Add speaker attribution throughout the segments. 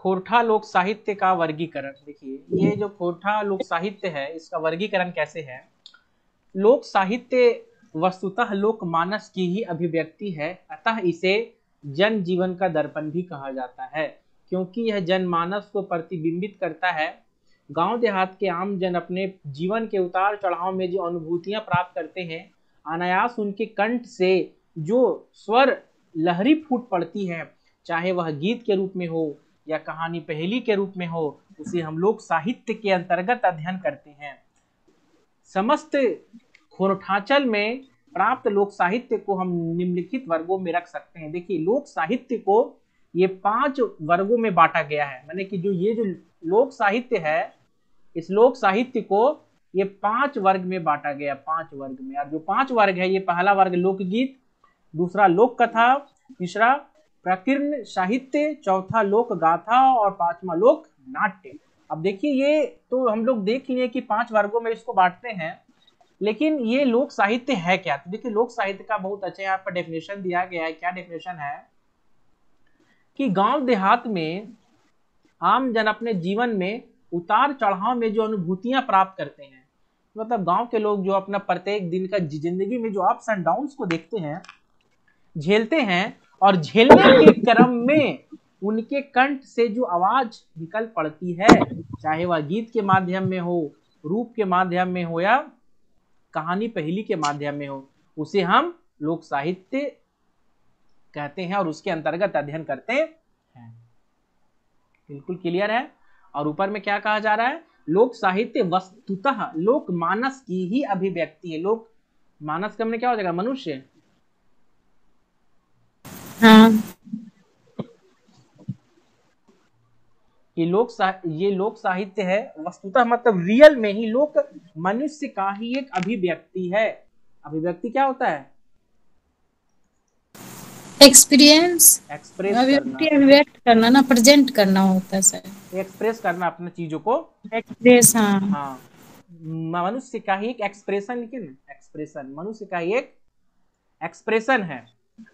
Speaker 1: खोरठा लोक साहित्य का वर्गीकरण। देखिए ये जो खोरठा लोक साहित्य है इसका वर्गीकरण कैसे है। लोक साहित्य वस्तुतः लोकमानस की ही अभिव्यक्ति है, अतः इसे जन जीवन का दर्पण भी कहा जाता है, क्योंकि यह जनमानस को प्रतिबिंबित करता है। गांव देहात के आम जन अपने जीवन के उतार चढ़ाव में जो अनुभूतियां प्राप्त करते हैं, अनायास उनके कंठ से जो स्वर लहरी फूट पड़ती है, चाहे वह गीत के रूप में हो या कहानी पहेली के रूप में हो, उसे हम लोग साहित्य के अंतर्गत अध्ययन करते हैं। समस्त खोरठांचल में प्राप्त लोक साहित्य को हम निम्नलिखित वर्गों में रख सकते हैं। देखिए लोक साहित्य को ये 5 वर्गों में बांटा गया है, माने कि ये जो लोक साहित्य है, इस लोक साहित्य को ये 5 वर्ग में बांटा गया, 5 वर्ग में। और जो 5 वर्ग है, ये पहला वर्ग लोकगीत, दूसरा लोक कथा, तीसरा प्रकीर्ण साहित्य, चौथा लोक गाथा और 5वां लोक नाट्य। अब देखिए ये तो हम लोग देख लिए कि 5 वर्गों में इसको बांटते हैं, लेकिन ये लोक साहित्य है क्या। तो देखिए लोक साहित्य का बहुत अच्छा यहाँ पर डेफिनेशन दिया गया है। क्या डेफिनेशन है कि गांव देहात में आम जन अपने जीवन में उतार चढ़ाव में जो अनुभूतियां प्राप्त करते हैं, मतलब गांव के लोग जो अपना प्रत्येक दिन का जिंदगी में जो अप्स एंड डाउन्स को देखते हैं, झेलते हैं, और झेलने के क्रम में उनके कंठ से जो आवाज निकल पड़ती है, चाहे वह गीत के माध्यम में हो, रूप के माध्यम में हो या कहानी पहेली के माध्यम में हो, उसे हम लोक साहित्य कहते हैं और उसके अंतर्गत अध्ययन करते हैं। बिल्कुल क्लियर है। और ऊपर में क्या कहा जा रहा है, लोक साहित्य वस्तुतः लोक मानस की ही अभिव्यक्ति है। लोक मानस का क्या हो जाएगा, मनुष्य।
Speaker 2: हाँ।
Speaker 1: ये लोक साहित्य है वस्तुतः, मतलब रियल में ही लोक मनुष्य का ही एक अभिव्यक्ति है। अभिव्यक्ति क्या होता है,
Speaker 2: एक्सपीरियंस,
Speaker 1: एक्सप्रेस करना,
Speaker 2: अभिव्यक्त करना ना, प्रेजेंट करना होता है सर।
Speaker 1: एक्सप्रेस करना अपने चीजों को।
Speaker 2: एक्सप्रेस, हाँ।
Speaker 1: हाँ, मनुष्य का ही एक एक्सप्रेशन, लेकिन एक्सप्रेशन मनुष्य का ही एक एक्सप्रेशन है,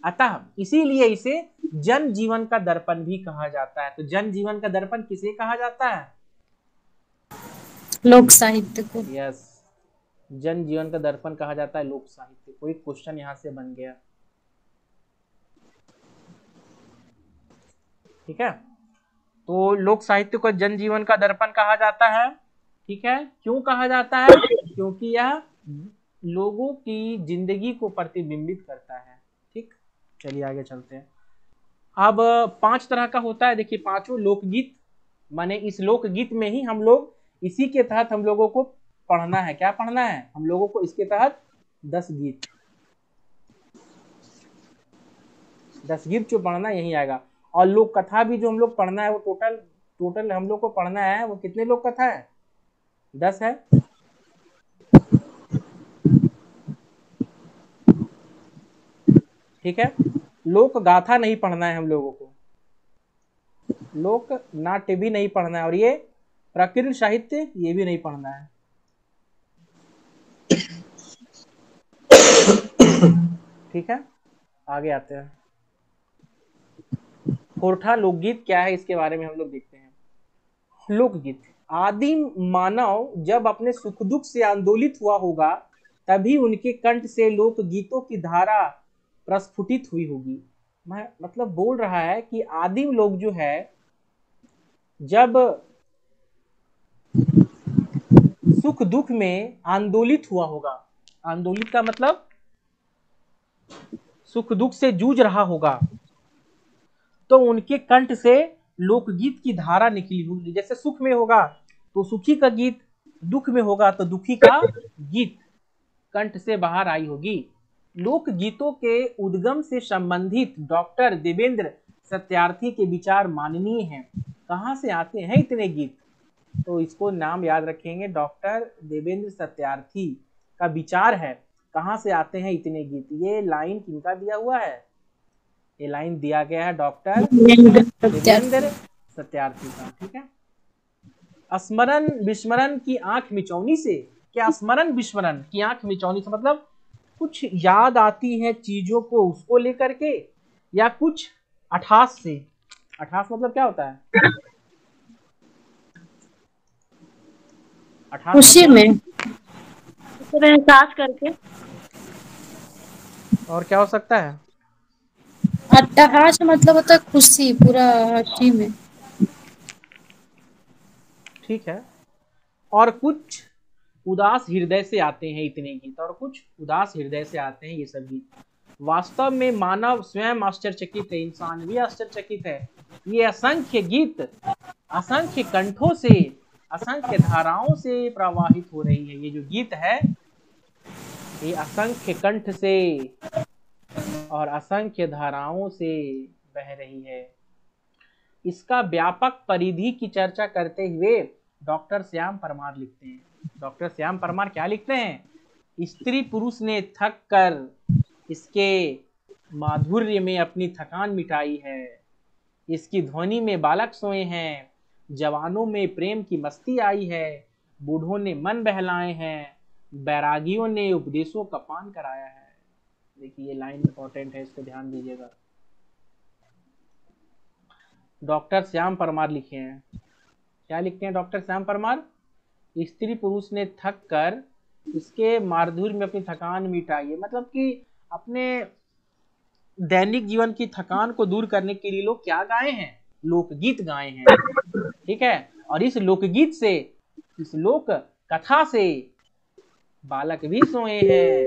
Speaker 1: अतः इसीलिए इसे जन जीवन का दर्पण भी कहा जाता है। तो जन जीवन का दर्पण किसे कहा जाता है,
Speaker 2: लोक साहित्य को।
Speaker 1: यस, जन जीवन का दर्पण कहा जाता है लोक साहित्य को। एक क्वेश्चन यहां से बन गया, ठीक है। तो लोक साहित्य को जन जीवन का दर्पण कहा जाता है, ठीक है। क्यों कहा जाता है, क्योंकि यह लोगों की जिंदगी को प्रतिबिंबित करता है। ठीक, चलिए आगे चलते हैं। अब 5 तरह का होता है। देखिए 5 लोकगीत, माने इस लोकगीत में ही हम लोग, इसी के तहत हम लोगों को पढ़ना है। क्या पढ़ना है हम लोगों को, इसके तहत 10 गीत, 10 गीत जो पढ़ना यही आएगा। और लोक कथा भी जो हम लोग पढ़ना है, वो टोटल हम लोग को पढ़ना है, वो कितने लोक कथा है, 10 है। ठीक है। लोक गाथा नहीं पढ़ना है हम लोगों को, लोक नाट्य भी नहीं पढ़ना है, और ये प्रकीर्ण साहित्य ये भी नहीं पढ़ना है। ठीक है, आगे आते हैं। खोरठा लोकगीत क्या है, इसके बारे में हम लोग देखते हैं। लोकगीत, आदिम मानव जब अपने सुख दुख से आंदोलित हुआ होगा, तभी उनके कंठ से लोक गीतों की धारा प्रस्फुटित हुई होगी। मतलब बोल रहा है कि आदिम लोग जो है, जब सुख दुख में आंदोलित हुआ होगा, आंदोलित का मतलब सुख दुख से जूझ रहा होगा, तो उनके कंठ से लोकगीत की धारा निकली होगी। जैसे सुख में होगा तो सुखी का गीत, दुख में होगा तो दुखी का गीत कंठ से बाहर आई होगी। लोक गीतों के उद्गम से संबंधित डॉक्टर देवेंद्र सत्यार्थी के विचार माननीय हैं। कहाँ से आते हैं इतने गीत, तो इसको नाम याद रखेंगे, डॉक्टर देवेंद्र सत्यार्थी का विचार है। कहाँ से आते हैं इतने गीत, ये लाइन किनका दिया हुआ है, ये लाइन दिया गया है डॉक्टर देवेंद्र सत्यार्थी का। ठीक है। स्मरण विस्मरण की आंख मिचौनी से, क्या स्मरण विस्मरण की आंख मिचौनी से मतलब कुछ याद आती है चीजों को, उसको लेकर के, या कुछ अठास से। अठास मतलब क्या होता है, अठास
Speaker 2: खुशी
Speaker 1: मतलब?
Speaker 2: में
Speaker 3: तो एहसास करके।
Speaker 1: और क्या हो सकता है?
Speaker 2: अट्टहास मतलब होता है खुशी, पूरा हठी में।
Speaker 1: ठीक है। और कुछ उदास हृदय से आते हैं इतने गीत, और कुछ उदास हृदय से आते हैं ये सब गीत। वास्तव में मानव स्वयं आश्चर्यचकित है, इंसान भी आश्चर्यचकित है। ये असंख्य गीत असंख्य कंठों से, असंख्य धाराओं से प्रवाहित हो रही है। ये जो गीत है ये असंख्य कंठ से और असंख्य धाराओं से बह रही है। इसका व्यापक परिधि की चर्चा करते हुए डॉक्टर श्याम परमार लिखते हैं। डॉक्टर श्याम परमार क्या लिखते हैं? स्त्री पुरुष ने थक कर इसके माधुर्य में अपनी थकान मिटाई है। इसकी ध्वनि में बालक सोए हैं, जवानों में प्रेम की मस्ती आई है, बूढ़ों ने मन बहलाए हैं, बैरागियों ने उपदेशों का पान कराया है। देखिए ये लाइन इंपॉर्टेंट है, इसको ध्यान दीजिएगा। डॉक्टर श्याम परमार लिखे हैं, क्या लिखते हैं डॉक्टर श्याम परमार? स्त्री पुरुष ने थक कर इसके माधुर्य में अपनी थकान मिटाई है, मतलब कि अपने दैनिक जीवन की थकान को दूर करने के लिए लोग क्या गाए हैं? लोकगीत गाए हैं। ठीक है। और इस लोकगीत से, इस लोक कथा से बालक भी सोए हैं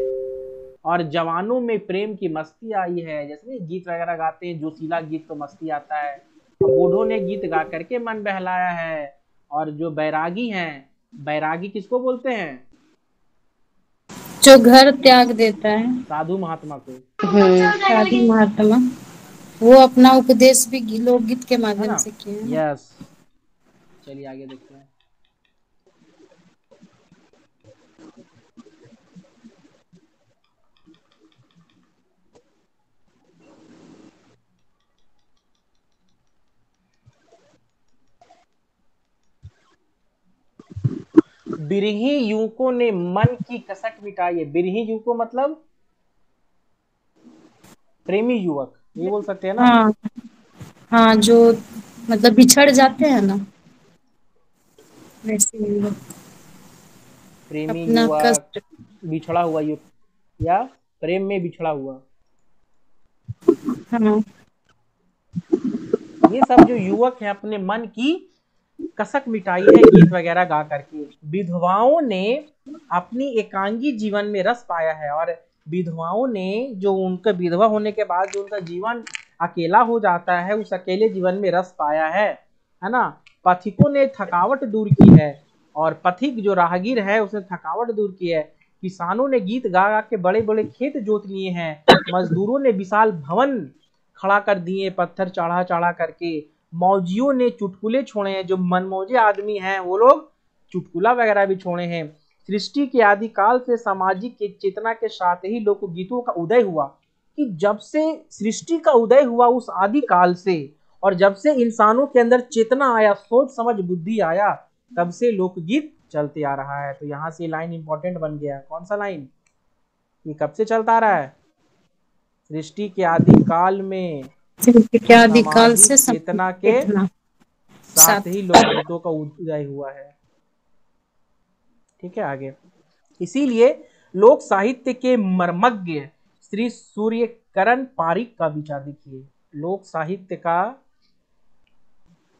Speaker 1: और जवानों में प्रेम की मस्ती आई है। जैसे गीत वगैरह गाते हैं, जोशीला गीत तो मस्ती आता है, और बूढ़ों ने गीत गा करके मन बहलाया है। और जो बैरागी हैं, बैरागी किसको बोलते हैं?
Speaker 2: जो घर त्याग देता है,
Speaker 1: साधु महात्मा को,
Speaker 2: साधु महात्मा, वो अपना उपदेश भी लोकगीत के
Speaker 1: है
Speaker 2: माध्यम
Speaker 1: ना?
Speaker 2: से किए हैं ना।
Speaker 1: यस। चलिए आगे देखते हैं। बिरही युवकों ने मन की कसक मिटाई है। बिरही युवकों मतलब प्रेमी युवक, ये बोल सकते हैं ना?
Speaker 2: हाँ हाँ, जो मतलब बिछड़ जाते हैं ना, वैसे ही लोग
Speaker 1: प्रेमी
Speaker 2: अपना
Speaker 1: युवक,
Speaker 2: कष्ट।
Speaker 1: बिछड़ा हुआ युवक, या प्रेम में बिछड़ा हुआ,
Speaker 2: हाँ,
Speaker 1: ये सब जो युवक है अपने मन की कसक मिटाई है गीत वगैरह गा करके। विधवाओं ने अपनी एकांगी जीवन में रस पाया है, और विधवाओं ने जो उनका विधवा होने के बाद जो उनका जीवन अकेला हो जाता है, उस अकेले जीवन में रस पाया है ना? पथिकों ने थकावट दूर की है, और पथिक जो राहगीर है उसने थकावट दूर की है। किसानों ने गीत गा गा के बड़े बड़े खेत जोत लिए हैं। मजदूरों ने विशाल भवन खड़ा कर दिए पत्थर चढ़ा चढ़ा करके। मौजियों ने चुटकुले छोड़े हैं, जो मनमौजे आदमी हैं वो लोग चुटकुला वगैरह भी छोड़े हैं। सृष्टि के आदिकाल से सामाजिक चेतना के साथ ही लोकगीतों का उदय हुआ। कि जब से सृष्टि का उदय हुआ उस आदिकाल से, और जब से इंसानों के अंदर चेतना आया, सोच समझ बुद्धि आया, तब से लोकगीत चलते आ रहा है। तो यहाँ से लाइन इंपॉर्टेंट बन गया। कौन सा लाइन? ये कब से चलता आ रहा है? सृष्टि के आदिकाल में
Speaker 2: क्या अधिकाल
Speaker 1: सामाजिक
Speaker 2: से
Speaker 1: चेतना के
Speaker 2: इतना
Speaker 1: साथ
Speaker 2: साथ।
Speaker 1: ही लोकगीतों का उदय हुआ है। ठीक है आगे। इसीलिए लोक साहित्य के मर्मज्ञ श्री सूर्यकरण पारिक का विचार देखिए। लोक साहित्य का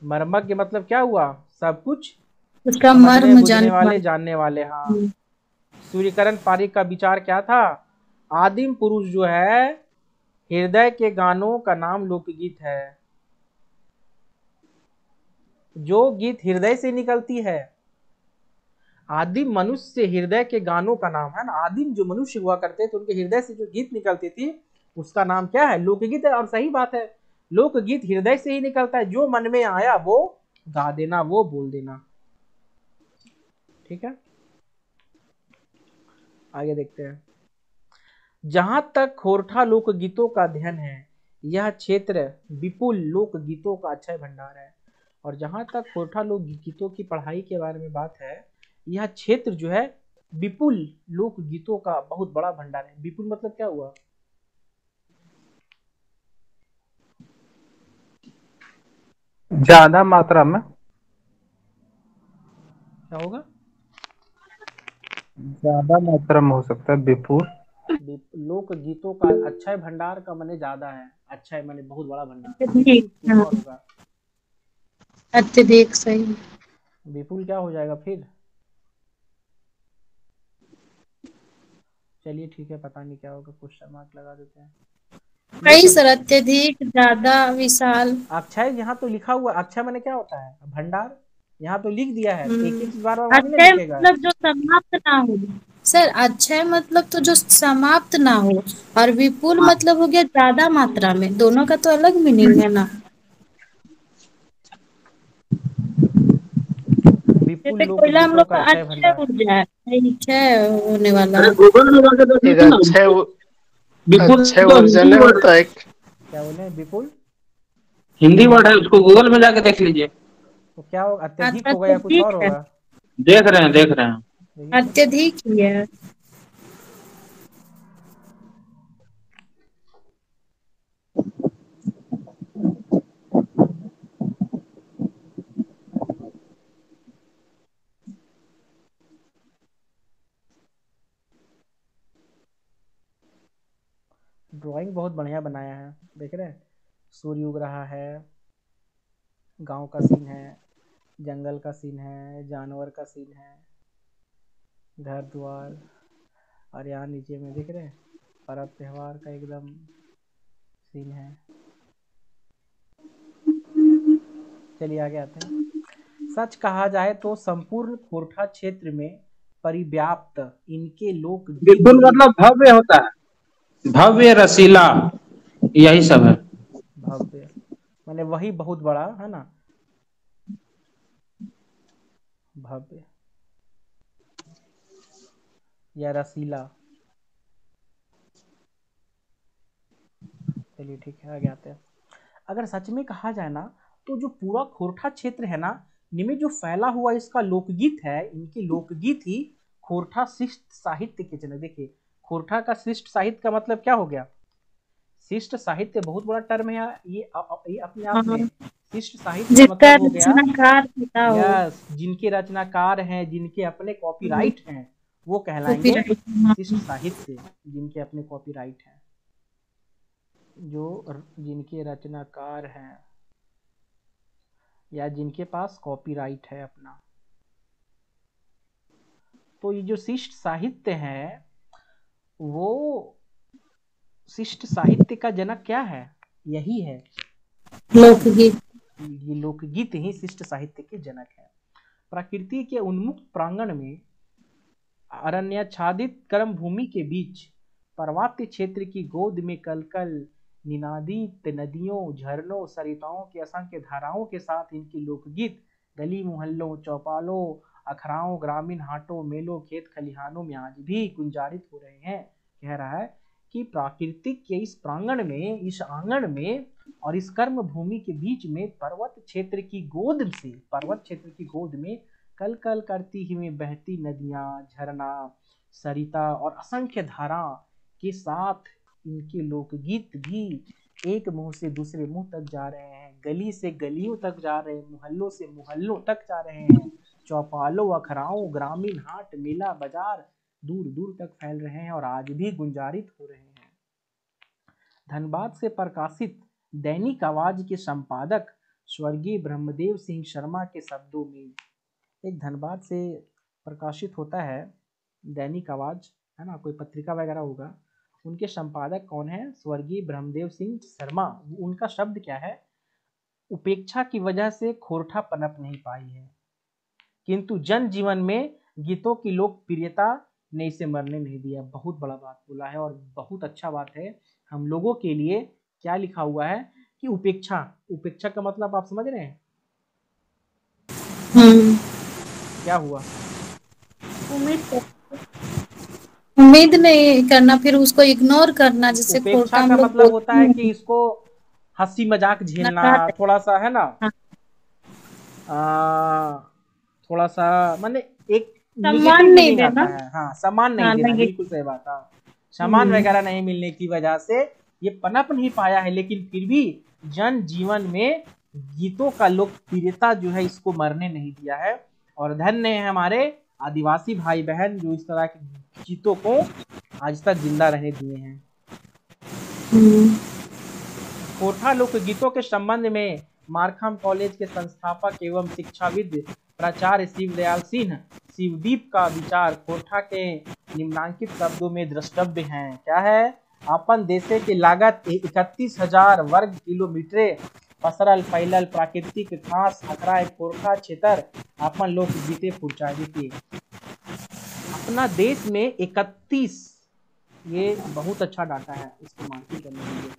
Speaker 1: मर्मज्ञ मतलब क्या हुआ? सब कुछ
Speaker 2: उसका
Speaker 1: समझने
Speaker 2: मर्म
Speaker 1: बुझने
Speaker 2: जानने
Speaker 1: वाले,
Speaker 2: वाला।
Speaker 1: जानने वाले। हाँ,
Speaker 2: हम्म,
Speaker 1: सूर्यकरण पारिक का विचार क्या था? आदिम पुरुष जो है, हृदय के गानों का नाम लोकगीत है। जो गीत हृदय से निकलती है, आदिम मनुष्य हृदय के गानों का नाम है ना। आदिम जो मनुष्य हुआ करते थे उनके हृदय से जो गीत निकलती थी उसका नाम क्या है? लोकगीत है। और सही बात है, लोकगीत हृदय से ही निकलता है। जो मन में आया वो गा देना, वो बोल देना। ठीक है, आगे देखते हैं। जहां तक खोरठा लोकगीतों का अध्ययन है, यह क्षेत्र विपुल लोकगीतों का अक्षय भंडार है। और जहां तक खोरठा लोकगीतों की पढ़ाई के बारे में बात है, यह क्षेत्र जो है विपुल लोकगीतों का बहुत बड़ा भंडार है। विपुल मतलब क्या हुआ?
Speaker 4: ज्यादा मात्रा में।
Speaker 1: क्या होगा?
Speaker 4: ज्यादा मात्रा में हो सकता है विपुल।
Speaker 1: लोक गीतों का अक्षय भंडार का माने ज्यादा है, अक्षय माने बहुत बड़ा भंडार, तो
Speaker 2: अत्यधिक,
Speaker 1: विपुल कुछ
Speaker 2: हाँ,
Speaker 1: और होगा।
Speaker 2: अत्यधिक सही।
Speaker 1: विपुल क्या हो जाएगा फिर? चलिए ठीक है, पता नहीं क्या होगा, क्वेश्चन मार्क लगा देते हैं।
Speaker 2: कई
Speaker 1: लेकिन
Speaker 2: सर, अत्यधिक, ज्यादा, विशाल।
Speaker 1: अक्षय यहाँ तो लिखा हुआ, अक्षय माने क्या होता है? भंडार। यहाँ तो लिख दिया है, एक एक चीज बार बार माने नहीं
Speaker 2: अक्षय
Speaker 1: लिखेगा।
Speaker 2: मतलब जो समाप्त ना हो। सर, अक्षय मतलब तो जो समाप्त ना हो, और विपुल मतलब हो गया ज्यादा मात्रा में। दोनों का तो अलग मीनिंग है ना।
Speaker 1: विपुल
Speaker 2: जैसे
Speaker 1: लोक
Speaker 2: कोयला हम
Speaker 1: गीतों
Speaker 2: लोग
Speaker 1: का
Speaker 2: का
Speaker 1: अक्षय
Speaker 2: अक्षय
Speaker 1: भंडार।
Speaker 2: ऊर्जा है, क्षय होने वाला
Speaker 5: अरे
Speaker 2: है।
Speaker 5: गूगल में जाके देख
Speaker 4: एक
Speaker 5: लीजिए ना। विपुल
Speaker 4: अक्षय
Speaker 5: तो
Speaker 4: ऊर्जा
Speaker 5: हिंदी
Speaker 4: नहीं
Speaker 5: वर्ड
Speaker 4: होता एक।
Speaker 1: क्या बोले विपुल?
Speaker 5: हिंदी वर्ड है, उसको गूगल में जाके देख लीजिए।
Speaker 1: तो क्या होगा, अत्यधिक होगा या कुछ और
Speaker 2: अत्यधिक है।
Speaker 1: होगा?
Speaker 5: देख रहे हैं, देख रहे हैं।
Speaker 1: देखिए तो।
Speaker 2: अत्यधिक ही है।
Speaker 1: ड्राइंग बहुत बढ़िया बनाया है, देख रहे हैं। सूर्य उग रहा है, गांव का सीन है, जंगल का सीन है, जानवर का सीन है, घर द्वार, और यहाँ नीचे में देख रहे हैं पर्व त्योहार का एकदम सीन है। चलिए आगे आते हैं। सच कहा जाए तो संपूर्ण खोरठा क्षेत्र में परिव्याप्त इनके लोकगीत
Speaker 5: विपुल
Speaker 1: ही
Speaker 5: मतलब भव्य होता है, भव्य रसीला, यही सब है।
Speaker 1: भव्य माने वही बहुत बड़ा है ना, भव्य या रसीला। चलिए ठीक है, आगे आते हैं। अगर सच में कहा जाए ना, तो जो पूरा खोरठा क्षेत्र है ना, इनमें जो फैला हुआ इसका लोकगीत है, इनके लोकगीत ही खोरठा शिष्ट साहित्य के जनक। देखिए, खोरठा का शिष्ट साहित्य का मतलब क्या हो गया? शिष्ट साहित्य बहुत बड़ा टर्म है ये, ये अपने आप
Speaker 2: हाँ,
Speaker 1: में। शिष्ट साहित्य का
Speaker 2: जिसका
Speaker 1: मतलब हो गया,
Speaker 2: रचनाकार पिता हो।
Speaker 1: यस, जिनके रचनाकार हैं, जिनके अपने कॉपीराइट हैं, वो कहलाएंगे
Speaker 2: कॉपीराइट।
Speaker 1: शिष्ट साहित्य। जिनके अपने कॉपीराइट हैं, जिनके रचनाकार हैं, या जिनके पास कॉपीराइट है अपना। तो ये जो शिष्ट साहित्य है, वो शिष्ट साहित्य का जनक क्या है? यही है कौन?
Speaker 2: लोकगीत।
Speaker 1: ये लोकगीत ही शिष्ट साहित्य के जनक है। प्रकृति के उन्मुक्त प्रांगण में, अरण्याच्छादित कर्म भूमि के बीच, पर्वतीय क्षेत्र की गोद में कलकल निनादित नदियों, झरनों, सरिताओं की असंख्य धाराओं के साथ इनकी लोकगीत गली मोहल्लों, चौपालों, अखड़ाओं, ग्रामीण हाटों, मेलों, खेत खलिहानों में आज भी गुंजारित हो रहे हैं। कह रहा है कि प्राकृतिक के इस प्रांगण में, इस आंगन में और इस कर्म भूमि के बीच में, पर्वत क्षेत्र की गोद से, पर्वत क्षेत्र की गोद में कल कल करती हुई बहती नदियां, झरना, सरिता और असंख्य धारा के साथ इनके लोकगीत भी एक मुंह से दूसरे मुंह तक जा रहे हैं, गली से गलियों तक जा रहे हैं, मोहल्लों से मोहल्लों तक जा रहे हैं, चौपालों, अखड़ाओं, ग्रामीण हाट, मेला, बाजार दूर दूर तक फैल रहे हैं और आज भी गुंजारित हो रहे हैं। धनबाद से प्रकाशित दैनिक आवाज के संपादक स्वर्गीय ब्रह्मदेव सिंह शर्मा के शब्दों में, एक धनबाद से प्रकाशित होता है दैनिक आवाज, है ना, कोई पत्रिका वगैरह होगा, उनके संपादक कौन है? स्वर्गीय ब्रह्मदेव सिंह शर्मा। उनका शब्द क्या है? उपेक्षा की वजह से खोरठा पनप नहीं पाई है, किंतु जन जीवन में गीतों की लोकप्रियता ने इसे मरने नहीं दिया। बहुत बड़ा बात बोला है और बहुत अच्छा बात है हम लोगों के लिए। क्या लिखा हुआ है कि उपेक्षा, उपेक्षा का मतलब आप समझ रहे हैं? क्या हुआ?
Speaker 2: उम्मीद नहीं करना, फिर उसको इग्नोर करना, जिससे खोटा
Speaker 1: उपेक्षा
Speaker 2: हम
Speaker 1: का
Speaker 2: लोग
Speaker 1: मतलब होता
Speaker 2: बोलते
Speaker 1: है
Speaker 2: हैं।
Speaker 1: कि इसको हंसी मजाक झेलना,
Speaker 2: नकार देना।
Speaker 1: थोड़ा सा, है ना,
Speaker 2: हाँ,
Speaker 1: थोड़ा सा माने एक
Speaker 2: सम्मान
Speaker 1: निगेटिव
Speaker 2: नहीं
Speaker 1: मीनिंग आता
Speaker 2: देना।
Speaker 1: है। हाँ, सम्मान नहीं
Speaker 2: हाँ,
Speaker 1: देना,
Speaker 2: लगे।
Speaker 1: बिल्कुल सही बात। हाँ, सम्मान वगैरह नहीं मिलने की वजह से ये पनप नहीं पाया है, लेकिन फिर भी जन जीवन में गीतों का लोकप्रियता जो है इसको मरने नहीं दिया है। और धन्य है हमारे आदिवासी भाई बहन जो इस तरह के गीतों को आज तक जिंदा रहने दिए हैं। खोरठा लोकगीतों के संबंध में मारखम कॉलेज के संस्थापक एवं शिक्षाविद प्राचार्य शिवदयाल सिंह शिवदीप का विचार खोरठा के निम्नांकित शब्दों में द्रष्टव्य है। क्या है? अपन देशे की लागत 31,000 वर्ग किलोमीटर पसरल फैलल प्राकृतिक घास अखरा खोरठा क्षेत्र अपन लोक गीते पुरचा देखिए अपना देश में 31, ये बहुत अच्छा डाटा है, इसको मार्किंग करने के लिए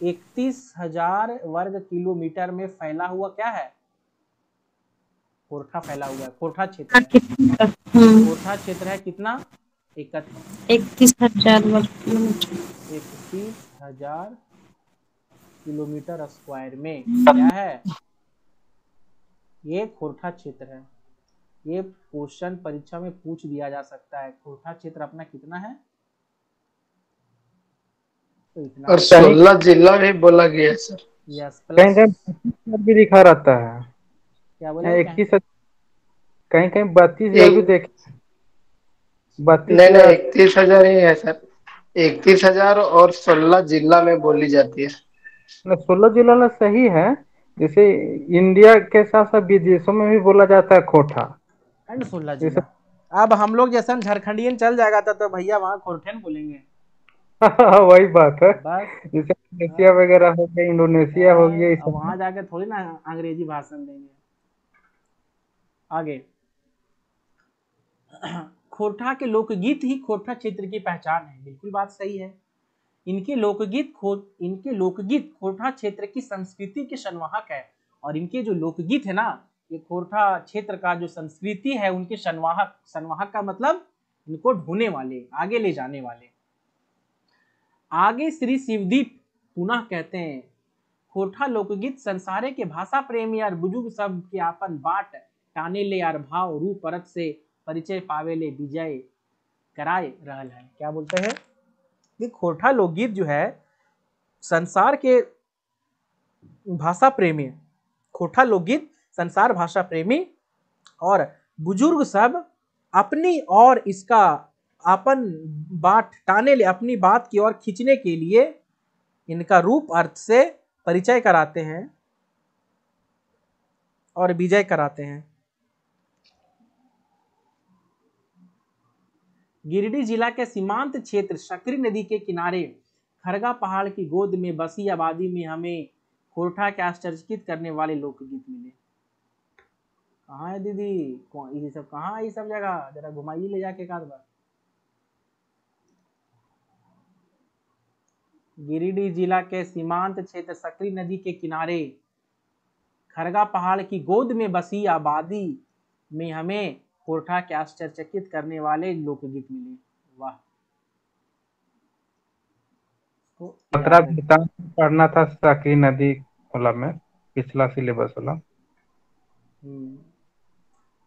Speaker 1: 31,000 वर्ग किलोमीटर में फैला हुआ क्या है? खोरठा फैला हुआ है, खोरठा क्षेत्र है। खोरठा क्षेत्र है कितना?
Speaker 2: 31,000 वर्ग किलोमीटर।
Speaker 1: 31,000 किलोमीटर स्क्वायर में क्या है? ये खोरठा क्षेत्र है। ये क्वेश्चन परीक्षा में पूछ दिया जा सकता है। खोरठा क्षेत्र अपना कितना है? तो इतना।
Speaker 6: और 16 जिला भी बोला गया है सर।
Speaker 1: यस
Speaker 4: कहीं
Speaker 1: प्लस
Speaker 4: कहीं भी दिखा रहता है।
Speaker 1: क्या बोले?
Speaker 4: 21, कहीं कहीं 32,000 भी देखे।
Speaker 6: नहीं नहीं 31,000 ही है सर। 31,000 और 16 जिला में बोली जाती है।
Speaker 4: 16 जिला सही है। जैसे इंडिया के साथ साथ विदेशों में भी बोला जाता है खोरठा।
Speaker 1: एंड 16 जिला। अब हम लोग जैसा झारखंडियन चल जाएगा तो भैया वहाँ खोरठन बोलेंगे।
Speaker 4: वही बात है।
Speaker 1: बस
Speaker 4: जैसे इंडोनेशिया वगैरह हो गया, इंडोनेशिया हो गया,
Speaker 1: अब वहां जाके थोड़ी ना अंग्रेजी भाषण देंगे। आगे खोरठा के लोकगीत ही खोरठा क्षेत्र की पहचान है। बिल्कुल बात सही है। इनके लोकगीत खोरठा क्षेत्र की संस्कृति के संवाहक है। और इनके जो लोकगीत है ना, ये खोरठा क्षेत्र का जो संस्कृति है उनके संवाहक का मतलब इनको ढोने वाले, आगे ले जाने वाले। आगे श्री शिवदीप पुनः कहते हैं खोरठा लोकगीत संसारे के भाषा प्रेमी और बुजुर्ग सब के आपन बाट टाने ले और भाव रूप परत से परिचय पावे ले विजय कराए रहल है। क्या बोलते हैं? ये खोरठा लोकगीत जो है संसार के भाषा प्रेमी, खोरठा लोकगीत संसार भाषा प्रेमी और बुजुर्ग सब अपनी और इसका अपन बाट टाने ले, अपनी बात की ओर खींचने के लिए इनका रूप अर्थ से परिचय कराते हैं और विजय कराते हैं। गिरिडीह जिला के सीमांत क्षेत्र सकरी नदी के किनारे खरगा पहाड़ की गोद में बसी आबादी में हमें खोरठा के आश्चर्यचकित करने वाले लोकगीत मिले। कहाँ है दीदी? ये सब कहाँ है? ये सब जगह जरा घुमाइए ले जाके एक आध बार। गिरिडीह जिला के सीमांत क्षेत्र सकरी नदी के किनारे खरगा पहाड़ की गोद में बसी आबादी में हमें खोरठा के आश्चर्यचकित करने वाले लोकगीत मिले। वाह।
Speaker 4: तो पढ़ना था सकरी नदी वाला में, पिछला सिलेबस वाला।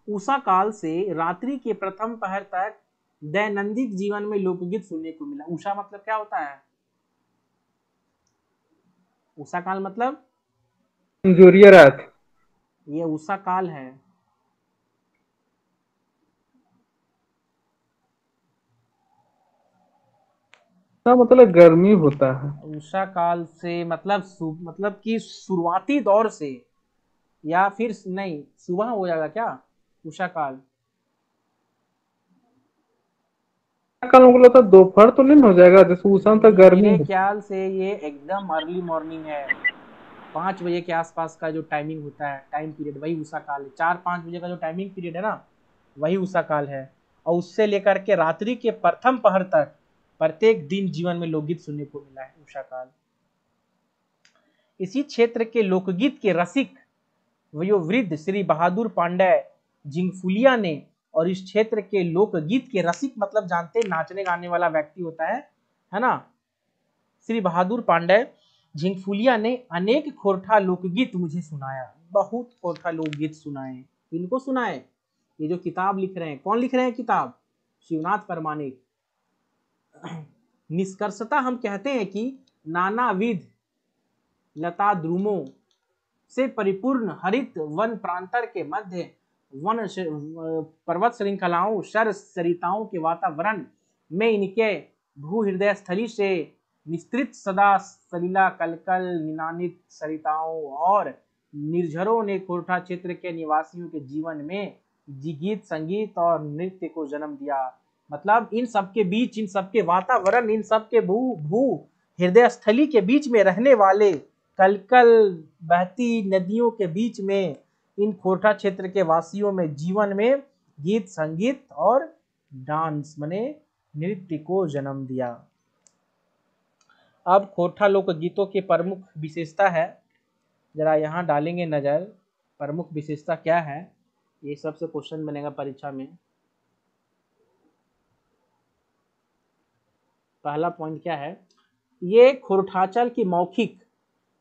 Speaker 1: उषा काल से रात्रि के प्रथम पहर तक दैनंदिन जीवन में लोकगीत सुनने को मिला। उषा मतलब क्या होता है? उषा काल मतलब
Speaker 4: इंजूरिया रात।
Speaker 1: ये उषा काल है।
Speaker 4: मतलब गर्मी होता है।
Speaker 1: उषा काल से मतलब कि शुरुआती दौर से, या फिर नहीं सुबह हो जाएगा क्या उषा काल?
Speaker 4: कल बोला था दोपहर तो नहीं हो जाएगा? जैसे उषा तो गर्मी।
Speaker 1: मेरे ख्याल से ये एकदम अर्ली मॉर्निंग है। 5 बजे के आसपास का जो टाइमिंग होता है, टाइम पीरियड, वही उषा काल है। 4-5 बजे का जो टाइमिंग पीरियड है ना, वही उषा काल है। और उससे लेकर के रात्रि के प्रथम पहर तक प्रत्येक दिन जीवन में लोकगीत सुनने को मिला है उषा काल। इसी क्षेत्र के लोकगीत के रसिक वयोवृद्ध श्री बहादुर पांडे जिंगफुलिया ने, और इस क्षेत्र के लोकगीत के रसिक मतलब जानते, नाचने गाने वाला व्यक्ति होता है ना, श्री बहादुर पांडे झिंगफुलिया ने अनेक खोरठा लोकगीत मुझे सुनाया। बहुत खोरठा लोकगीत सुनाए। इनको सुनाए। ये जो किताब लिख रहे हैं, कौन लिख रहे हैं किताब? शिवनाथ परमाणिक। निष्कर्षतः हम कहते हैं कि नानाविध लता द्रुमों से परिपूर्ण हरित वन प्रांतर के मध्य पर्वत श्रृंखलाओं शर सरिताओं के वातावरण में इनके भू हृदय स्थली से निस्तृत सदा सलीला कलकल निनानित सरिताओं और निर्झरों ने खोरठा क्षेत्र के निवासियों के जीवन में गीत संगीत और नृत्य को जन्म दिया। मतलब इन सबके बीच, इन सबके वातावरण, इन सबके भू हृदय स्थली के बीच में रहने वाले कलकल बहती नदियों के बीच में इन खोरठा क्षेत्र के वासियों में जीवन में गीत संगीत और डांस माने नृत्य को जन्म दिया। अब खोरठा लोकगीतों की प्रमुख विशेषता है, जरा यहाँ डालेंगे नजर। प्रमुख विशेषता क्या है, ये सबसे क्वेश्चन बनेगा परीक्षा में। पहला पॉइंट क्या है, ये खोरठाचल की मौखिक,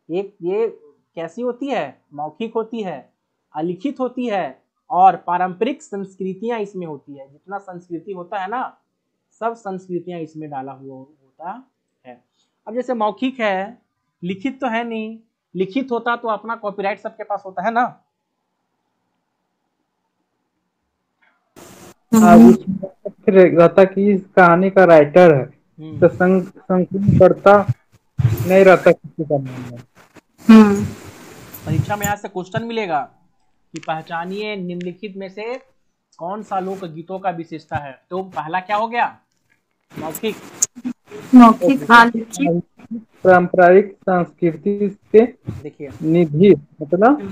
Speaker 1: ये कैसी होती है, मौखिक होती है, अलिखित होती है और पारंपरिक संस्कृतियां इसमें होती है। जितना संस्कृति होता है ना, सब संस्कृतियां इसमें डाला हुआ होता है। अब जैसे मौखिक है, लिखित तो है नहीं, लिखित होता तो अपना कॉपीराइट सबके पास होता है ना।
Speaker 4: फिर रहता कि इस कहानी का राइटर है, तो संकलनकर्ता नहीं रहता किसी का नाम है।
Speaker 1: परीक्षा में आज से क्वेश्चन मिलेगा कि पहचानिए निम्नलिखित में से कौन सा लोक गीतों का विशेषता है। तो पहला क्या हो गया, मौखिक।
Speaker 4: पारंपरिक संस्कृति से
Speaker 1: देखिए
Speaker 4: निधि मतलब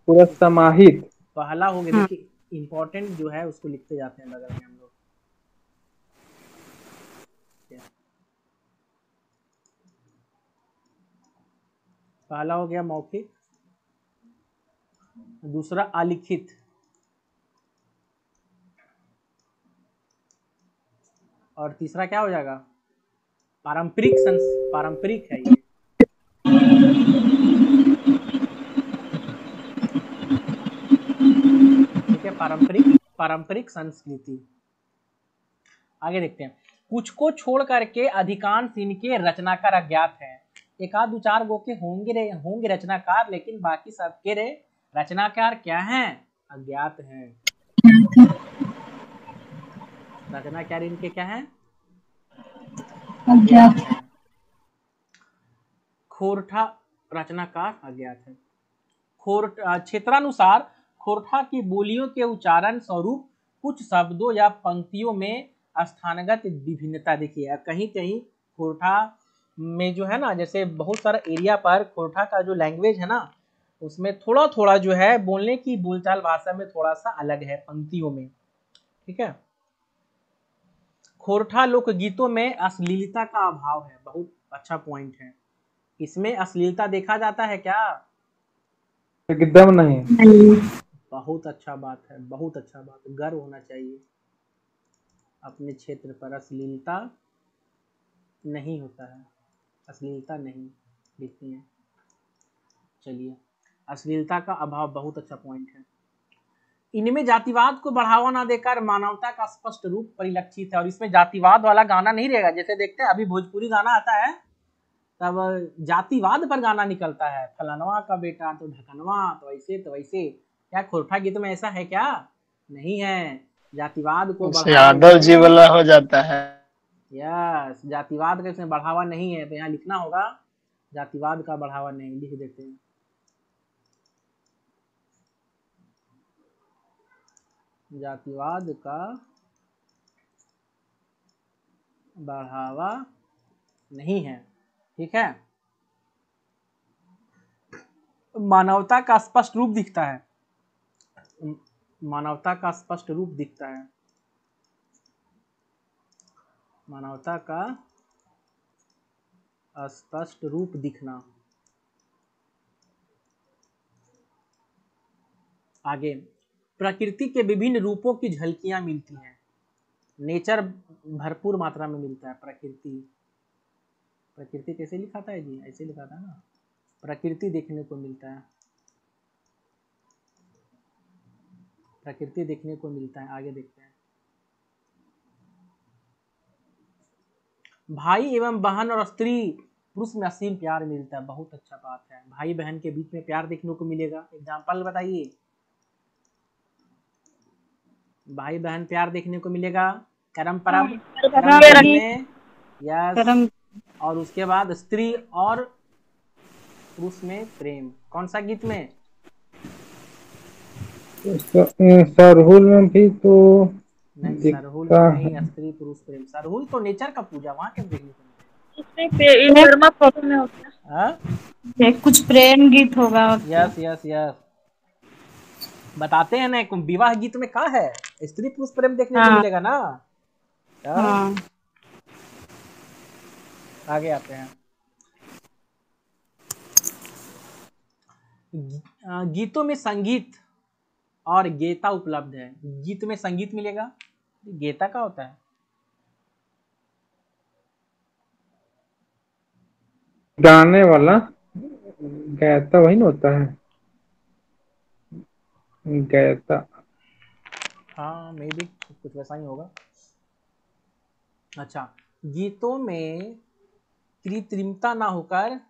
Speaker 4: पूरा समाहित।
Speaker 1: पहला हो गया, देखिए इंपॉर्टेंट जो है उसको लिखते जाते हैं बगल में हम लोग। पहला हो गया मौखिक, दूसरा अलिखित, और तीसरा क्या हो जाएगा, पारंपरिक पारंपरिक है ये। ठीक है, पारंपरिक संस्कृति। आगे देखते हैं। कुछ को छोड़ करके अधिकांश इनके रचनाकार अज्ञात हैं। एक आध दो चार गो के होंगे रचनाकार, लेकिन बाकी सबके रचनाकार क्या हैं, अज्ञात हैं। रचनाकार इनके क्या हैं, अज्ञात हैं। खोरठा रचनाकार अज्ञात है। क्षेत्रानुसार खोरठा की बोलियों के उच्चारण स्वरूप कुछ शब्दों या पंक्तियों में स्थानगत विभिन्नता देखिए। कहीं कहीं खोरठा में जो है ना, जैसे बहुत सारा एरिया पर खोरठा का जो लैंग्वेज है ना, उसमें थोड़ा थोड़ा जो है बोलने की बोलचाल भाषा में थोड़ा सा अलग है पंक्तियों में। ठीक है। खोरठा लोकगीतों में अश्लीलता का अभाव है, बहुत अच्छा पॉइंट है। इसमें अश्लीलता देखा जाता है क्या,
Speaker 4: एकदम नहीं।
Speaker 1: बहुत अच्छा बात है, बहुत अच्छा बात, गर्व होना चाहिए अपने क्षेत्र पर। अश्लीलता नहीं होता है, अश्लीलता नहीं दिखती है। चलिए, अश्लीलता का अभाव बहुत अच्छा पॉइंट है। इनमें जातिवाद को बढ़ावा ना देकर मानवता का स्पष्ट रूप परिलक्षित है। और इसमें जातिवाद वाला गाना नहीं रहेगा। जैसे देखते हैं अभी भोजपुरी गाना आता है तब जातिवाद पर गाना निकलता है, फलानवा का बेटा तो ढकनवा, तो ऐसे तो वैसे। क्या खोरठा गीत में ऐसा है क्या, नहीं है। जातिवाद को
Speaker 6: यादव जी वाला हो जाता है।
Speaker 1: यस, जातिवाद का इसमें बढ़ावा नहीं है, तो यहाँ लिखना होगा जातिवाद का बढ़ावा नहीं। लिख देते हैं, जातिवाद का बढ़ावा नहीं है। ठीक है। मानवता का स्पष्ट रूप दिखता है, मानवता का स्पष्ट रूप दिखता है, मानवता का स्पष्ट रूप दिखना। आगे, प्रकृति के विभिन्न रूपों की झलकियां मिलती हैं। नेचर भरपूर मात्रा में मिलता है। प्रकृति कैसे लिखा था जी, ऐसे लिखा था ना, प्रकृति देखने को मिलता है, प्रकृति देखने को मिलता है। आगे देखते हैं। भाई एवं बहन और स्त्री पुरुष में असीम प्यार मिलता है, बहुत अच्छा बात है। भाई बहन के बीच में प्यार देखने को मिलेगा, एग्जाम्पल बताइए। भाई बहन प्यार देखने को मिलेगा, कर्म परम में, यस। और उसके बाद स्त्री और पुरुष में प्रेम, कौन सा गीत में?
Speaker 4: सरहुल में भी तो
Speaker 1: नहीं, सरहुल में नहीं, स्त्री पुरुष प्रेम। सरहुल तो नेचर का पूजा, वहाँ क्या देखने को
Speaker 3: मिलेगा? कुछ प्रेम गीत होगा।
Speaker 1: यस यस यस, बताते हैं ना, विवाह गीत में कहाँ है स्त्री पुरुष प्रेम देखने को मिलेगा ना। हाँ। आगे आते हैं। गीतों में संगीत और गेता उपलब्ध है। गीत में संगीत मिलेगा, गेता का होता है
Speaker 4: गाने वाला, गाता वही ना होता है, गाता।
Speaker 1: हाँ मे भी कुछ वैसा ही होगा। अच्छा, गीतों में कृत्रिमता ना होकर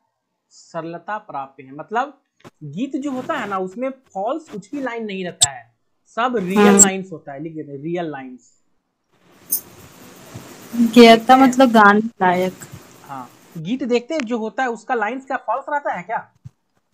Speaker 1: सरलता प्राप्त है। मतलब गीत जो होता है ना, उसमें फॉल्स कुछ भी लाइन नहीं रहता है, सब रियल लाइंस होता है। लिख देते हैं रियल लाइंस।
Speaker 2: गेता मतलब गाने लायक।
Speaker 1: हाँ, गीत देखते हैं जो होता है उसका लाइंस क्या फॉल्स रहता है क्या?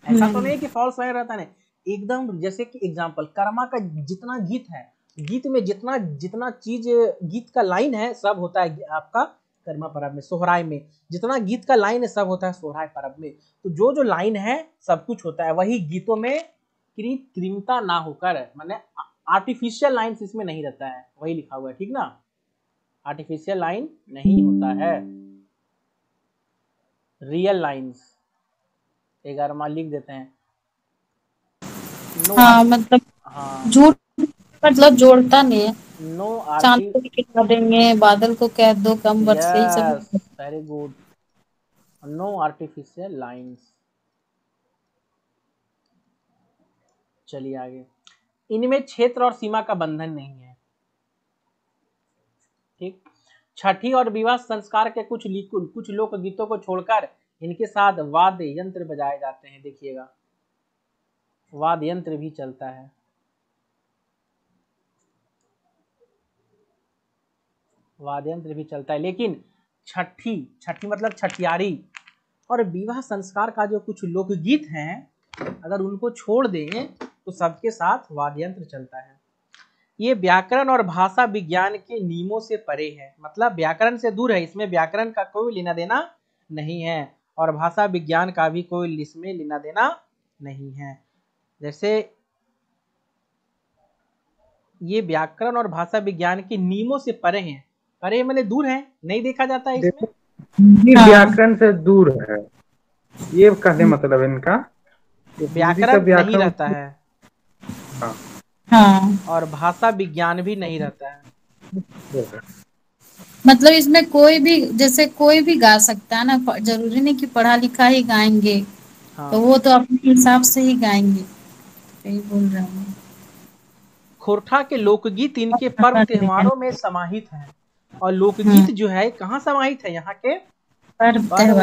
Speaker 1: ऐसा तो नहीं कि फॉल्स लाइन रहता है, एकदम। जैसे कि एग्जांपल, कर्मा का जितना गीत है, गीत में जितना जितना चीज गीत का लाइन है सब होता है आपका कर्मा परब में। सोहराय में जितना गीत का लाइन है सब होता है सोहराय परब में। तो जो जो लाइन है सब कुछ होता है। वही गीतों में कृत्रिमता ना होकर, माने आर्टिफिशियल लाइन्स इसमें नहीं रहता है, वही लिखा हुआ है, ठीक ना। आर्टिफिशियल लाइन नहीं होता है, रियल लाइन्स। 11वां लिख देते हैं।
Speaker 2: हाँ मतलब झूठ मतलब जोड़ता नहीं है।
Speaker 1: नो
Speaker 2: चांद को दिखा देंगे, बादल को कह दो कम बरसे, ही सब।
Speaker 1: Very good, no artificial lines. चलिए आगे। इनमें क्षेत्र और सीमा का बंधन नहीं है, ठीक। छठी और विवाह संस्कार के कुछ लोकगीतों को छोड़कर इनके साथ वाद्य यंत्र बजाए जाते हैं। देखिएगा, वाद्य यंत्र भी चलता है। वाद्य यंत्र भी चलता है, लेकिन छठी मतलब छठियारी और विवाह संस्कार का जो कुछ लोकगीत हैं, अगर उनको छोड़ दें तो सबके साथ वाद्य यंत्र चलता है। ये व्याकरण और भाषा विज्ञान के नियमों से परे है, मतलब व्याकरण से दूर है। इसमें व्याकरण का कोई लेना देना नहीं है और भाषा विज्ञान का भी कोई इसमें लेना देना नहीं है। जैसे ये व्याकरण और भाषा विज्ञान के नियमों से परे हैं। परे मैंने दूर है, नहीं देखा जाता है इसमें।
Speaker 4: ये व्याकरण से दूर है, ये कहने मतलब इनका
Speaker 1: व्याकरण नहीं रहता है।
Speaker 2: हाँ।
Speaker 1: और भाषा विज्ञान भी नहीं रहता है।
Speaker 2: मतलब इसमें कोई भी, जैसे कोई भी गा सकता है ना, जरूरी नहीं कि पढ़ा लिखा ही गाएंगे। हाँ। तो वो तो अपने हिसाब से ही गाएंगे, यही बोल रहा हूँ।
Speaker 1: खोरठा के लोकगीत इनके पर्व त्योहारों में समाहित हैं। और लोकगीत जो है कहाँ समाहित है? यहाँ के पर्व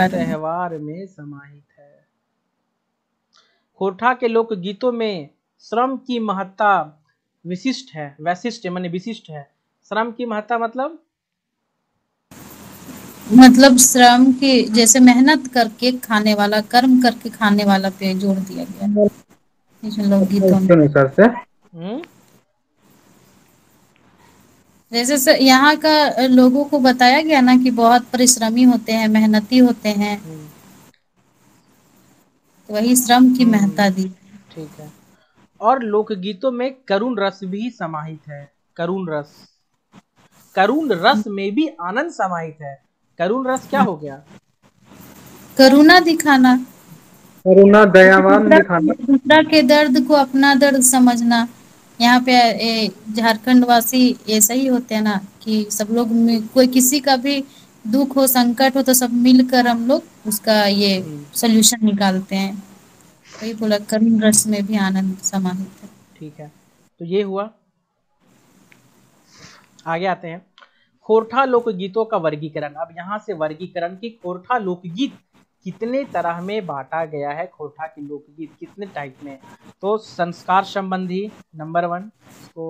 Speaker 1: त्योहार में समाहित है। खोरठा के लोकगीतों में श्रम की महत्ता विशिष्ट है, वैशिष्ट माने विशिष्ट है। श्रम की महत्ता
Speaker 2: मतलब श्रम की, जैसे मेहनत करके खाने वाला, कर्म करके खाने वाला पे जोड़ दिया गया लोकगीतों में। जैसे यहाँ का लोगों को बताया गया ना कि बहुत परिश्रमी होते हैं, मेहनती होते हैं, तो वही श्रम की महत्ता दी।
Speaker 1: ठीक है। और लोकगीतों में करुण रस भी समाहित है। करुण रस में भी आनंद समाहित है। करुण रस क्या हो गया?
Speaker 2: करुणा दिखाना,
Speaker 4: करुणा, दयावान दिखाना,
Speaker 2: दूसरा के दर्द को अपना दर्द समझना। यहाँ पे झारखंड वासी ऐसा ही होते हैं ना कि सब लोग, कोई किसी का भी दुख हो, संकट हो, तो सब मिलकर हम लोग उसका ये सॉल्यूशन निकालते हैं। वही बोला, करुण रस में भी आनंद समाहित है।
Speaker 1: ठीक है, तो ये हुआ। आगे आते हैं। खोरठा लोकगीतों का वर्गीकरण। अब यहाँ से वर्गीकरण की खोरठा लोकगीत कितने तरह में बांटा गया है खोरठा की लोकगीत, कितने टाइप में? तो संस्कार संबंधी नंबर 1, इसको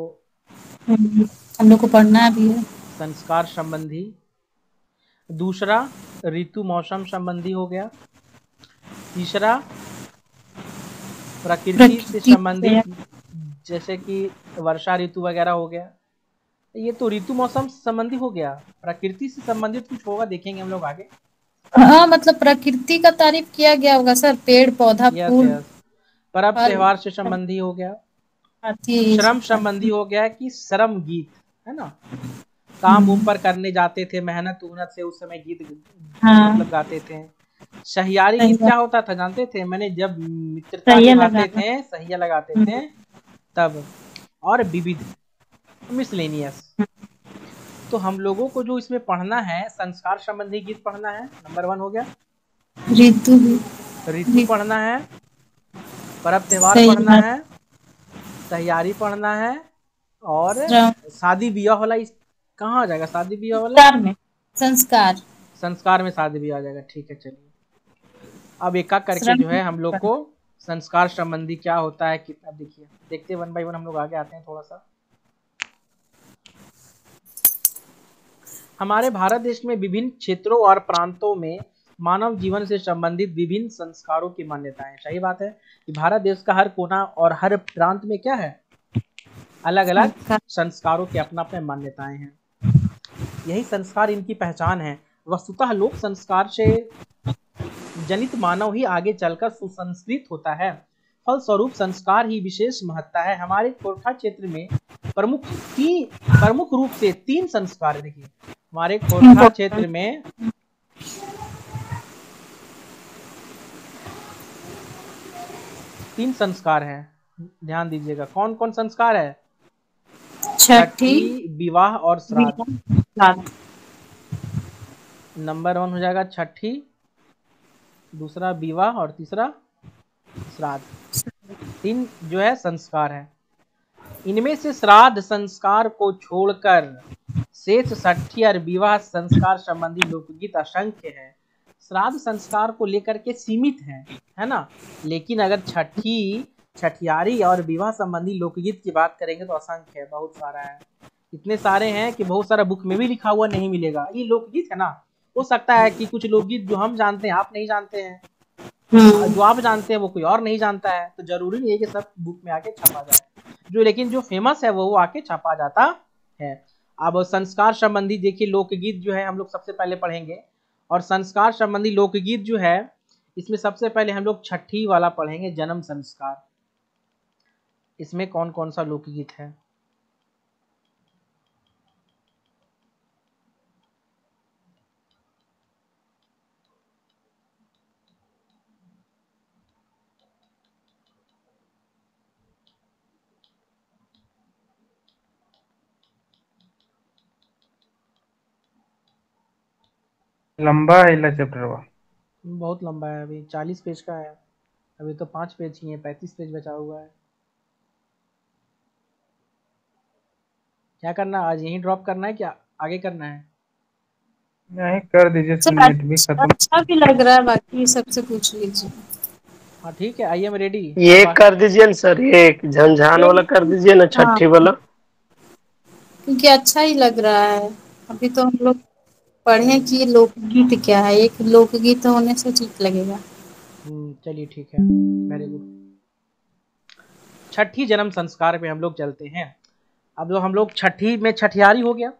Speaker 2: हम लोग को पढ़ना भी है।
Speaker 1: संस्कार संबंधी। दूसरा ऋतु मौसम संबंधी हो गया। तीसरा प्रकृति से संबंधित, जैसे कि वर्षा ऋतु वगैरह हो गया। ये तो ऋतु मौसम संबंधी हो गया। प्रकृति से संबंधित कुछ होगा, देखेंगे हम लोग आगे।
Speaker 2: हाँ, मतलब प्रकृति का तारीफ किया गया होगा सर, पेड़ पौधा फूल।
Speaker 1: पर्व त्योहार से संबंधी हो गया। श्रम संबंधी हो गया कि श्रम गीत है ना, काम ऊपर करने जाते थे, मेहनत उन्नत से उस समय गीत मतलब गाते थे। सहियारी गीत क्या होता था जानते थे? मैंने जब मित्रता निभाते थे, सहिया लगाते थे तब। और विविध मिसलेनियस। तो हम लोगों को जो इसमें पढ़ना है, संस्कार संबंधी गीत पढ़ना है, नंबर 1 हो गया। ऋतु पढ़ना है, पर्व त्योहार पढ़ना है, तैयारी पढ़ना है, और शादी ब्याह वाला कहाँ आ जाएगा? शादी ब्याह वाला
Speaker 2: में संस्कार
Speaker 1: में शादी ब्याह आ जाएगा। ठीक है, चलिए अब एक एक करके जो है हम लोग को संस्कार संबंधी क्या होता है कितना देखिए, देखते 1 बाय 1 हम लोग आगे आते हैं। थोड़ा सा हमारे भारत देश में विभिन्न क्षेत्रों और प्रांतों में मानव जीवन से संबंधित विभिन्न संस्कारों की मान्यताएं। सही बात है कि भारत देश का हर कोना और हर प्रांत में क्या है, अलग अलग संस्कारों की अपना अपने मान्यताएं हैं। यही संस्कार इनकी पहचान है। वस्तुतः लोक संस्कार से जनित मानव ही आगे चलकर सुसंस्कृत होता है। फलस्वरूप संस्कार ही विशेष महत्ता है। हमारे खोरठा क्षेत्र में प्रमुख रूप से 3 संस्कार, देखिए हमारे खोरठा क्षेत्र में 3 संस्कार हैं। ध्यान दीजिएगा, कौन कौन संस्कार है? छठी, विवाह और श्राद्ध। नंबर 1 हो जाएगा छठी, दूसरा विवाह और तीसरा श्राद्ध। 3 जो है संस्कार है। इनमें से श्राद्ध संस्कार को छोड़कर शेष छठी और विवाह संस्कार संबंधी लोकगीत असंख्य है। श्राद्ध संस्कार को लेकर के सीमित है ना, लेकिन अगर छठियारी और विवाह संबंधी लोकगीत की बात करेंगे तो असंख्य है, बहुत सारा है। इतने सारे हैं कि बहुत सारा बुक में भी लिखा हुआ नहीं मिलेगा। ये लोकगीत है ना, हो सकता है कि कुछ लोकगीत जो हम जानते हैं आप नहीं जानते हैं, जो आप जानते हैं वो कोई और नहीं जानता है, तो जरूरी नहीं है कि सब बुक में आके छपा जाए। लेकिन जो फेमस है वो आके छपा जाता है। अब संस्कार संबंधी देखिए लोकगीत जो है हम लोग सबसे पहले पढ़ेंगे, और संस्कार संबंधी लोकगीत जो है इसमें सबसे पहले हम लोग छठी वाला पढ़ेंगे, जन्म संस्कार। इसमें कौन कौन सा लोकगीत है?
Speaker 4: लंबा है चैप्टर,
Speaker 1: बहुत लंबा है, अभी 40 पेज का है, अभी तो 5 पेज ही है, 35 पेज बचा हुआ है। क्या करना, आज यहीं ड्रॉप करना है क्या आगे करना है?
Speaker 4: नहीं कर दीजिए, मिनट भी खत्म।
Speaker 2: अच्छा भी लग रहा है, बाकी सबसे पूछ लीजिए।
Speaker 1: हाँ ठीक है, आई एम रेडी।
Speaker 6: ये कर दीजिए ना सर, ये झंझान वाला कर दीजिए ना, छठी वाला,
Speaker 2: क्योंकि अच्छा ही लग रहा है। अभी तो हम लोग पढ़े कि लोकगीत क्या है, एक लोकगीत होने से ठीक लगेगा।
Speaker 1: चलिए ठीक है, वेरी गुड। छठी जन्म संस्कार पे हम लोग चलते हैं। अब जो हम लोग छठी में छठियारी हो गया।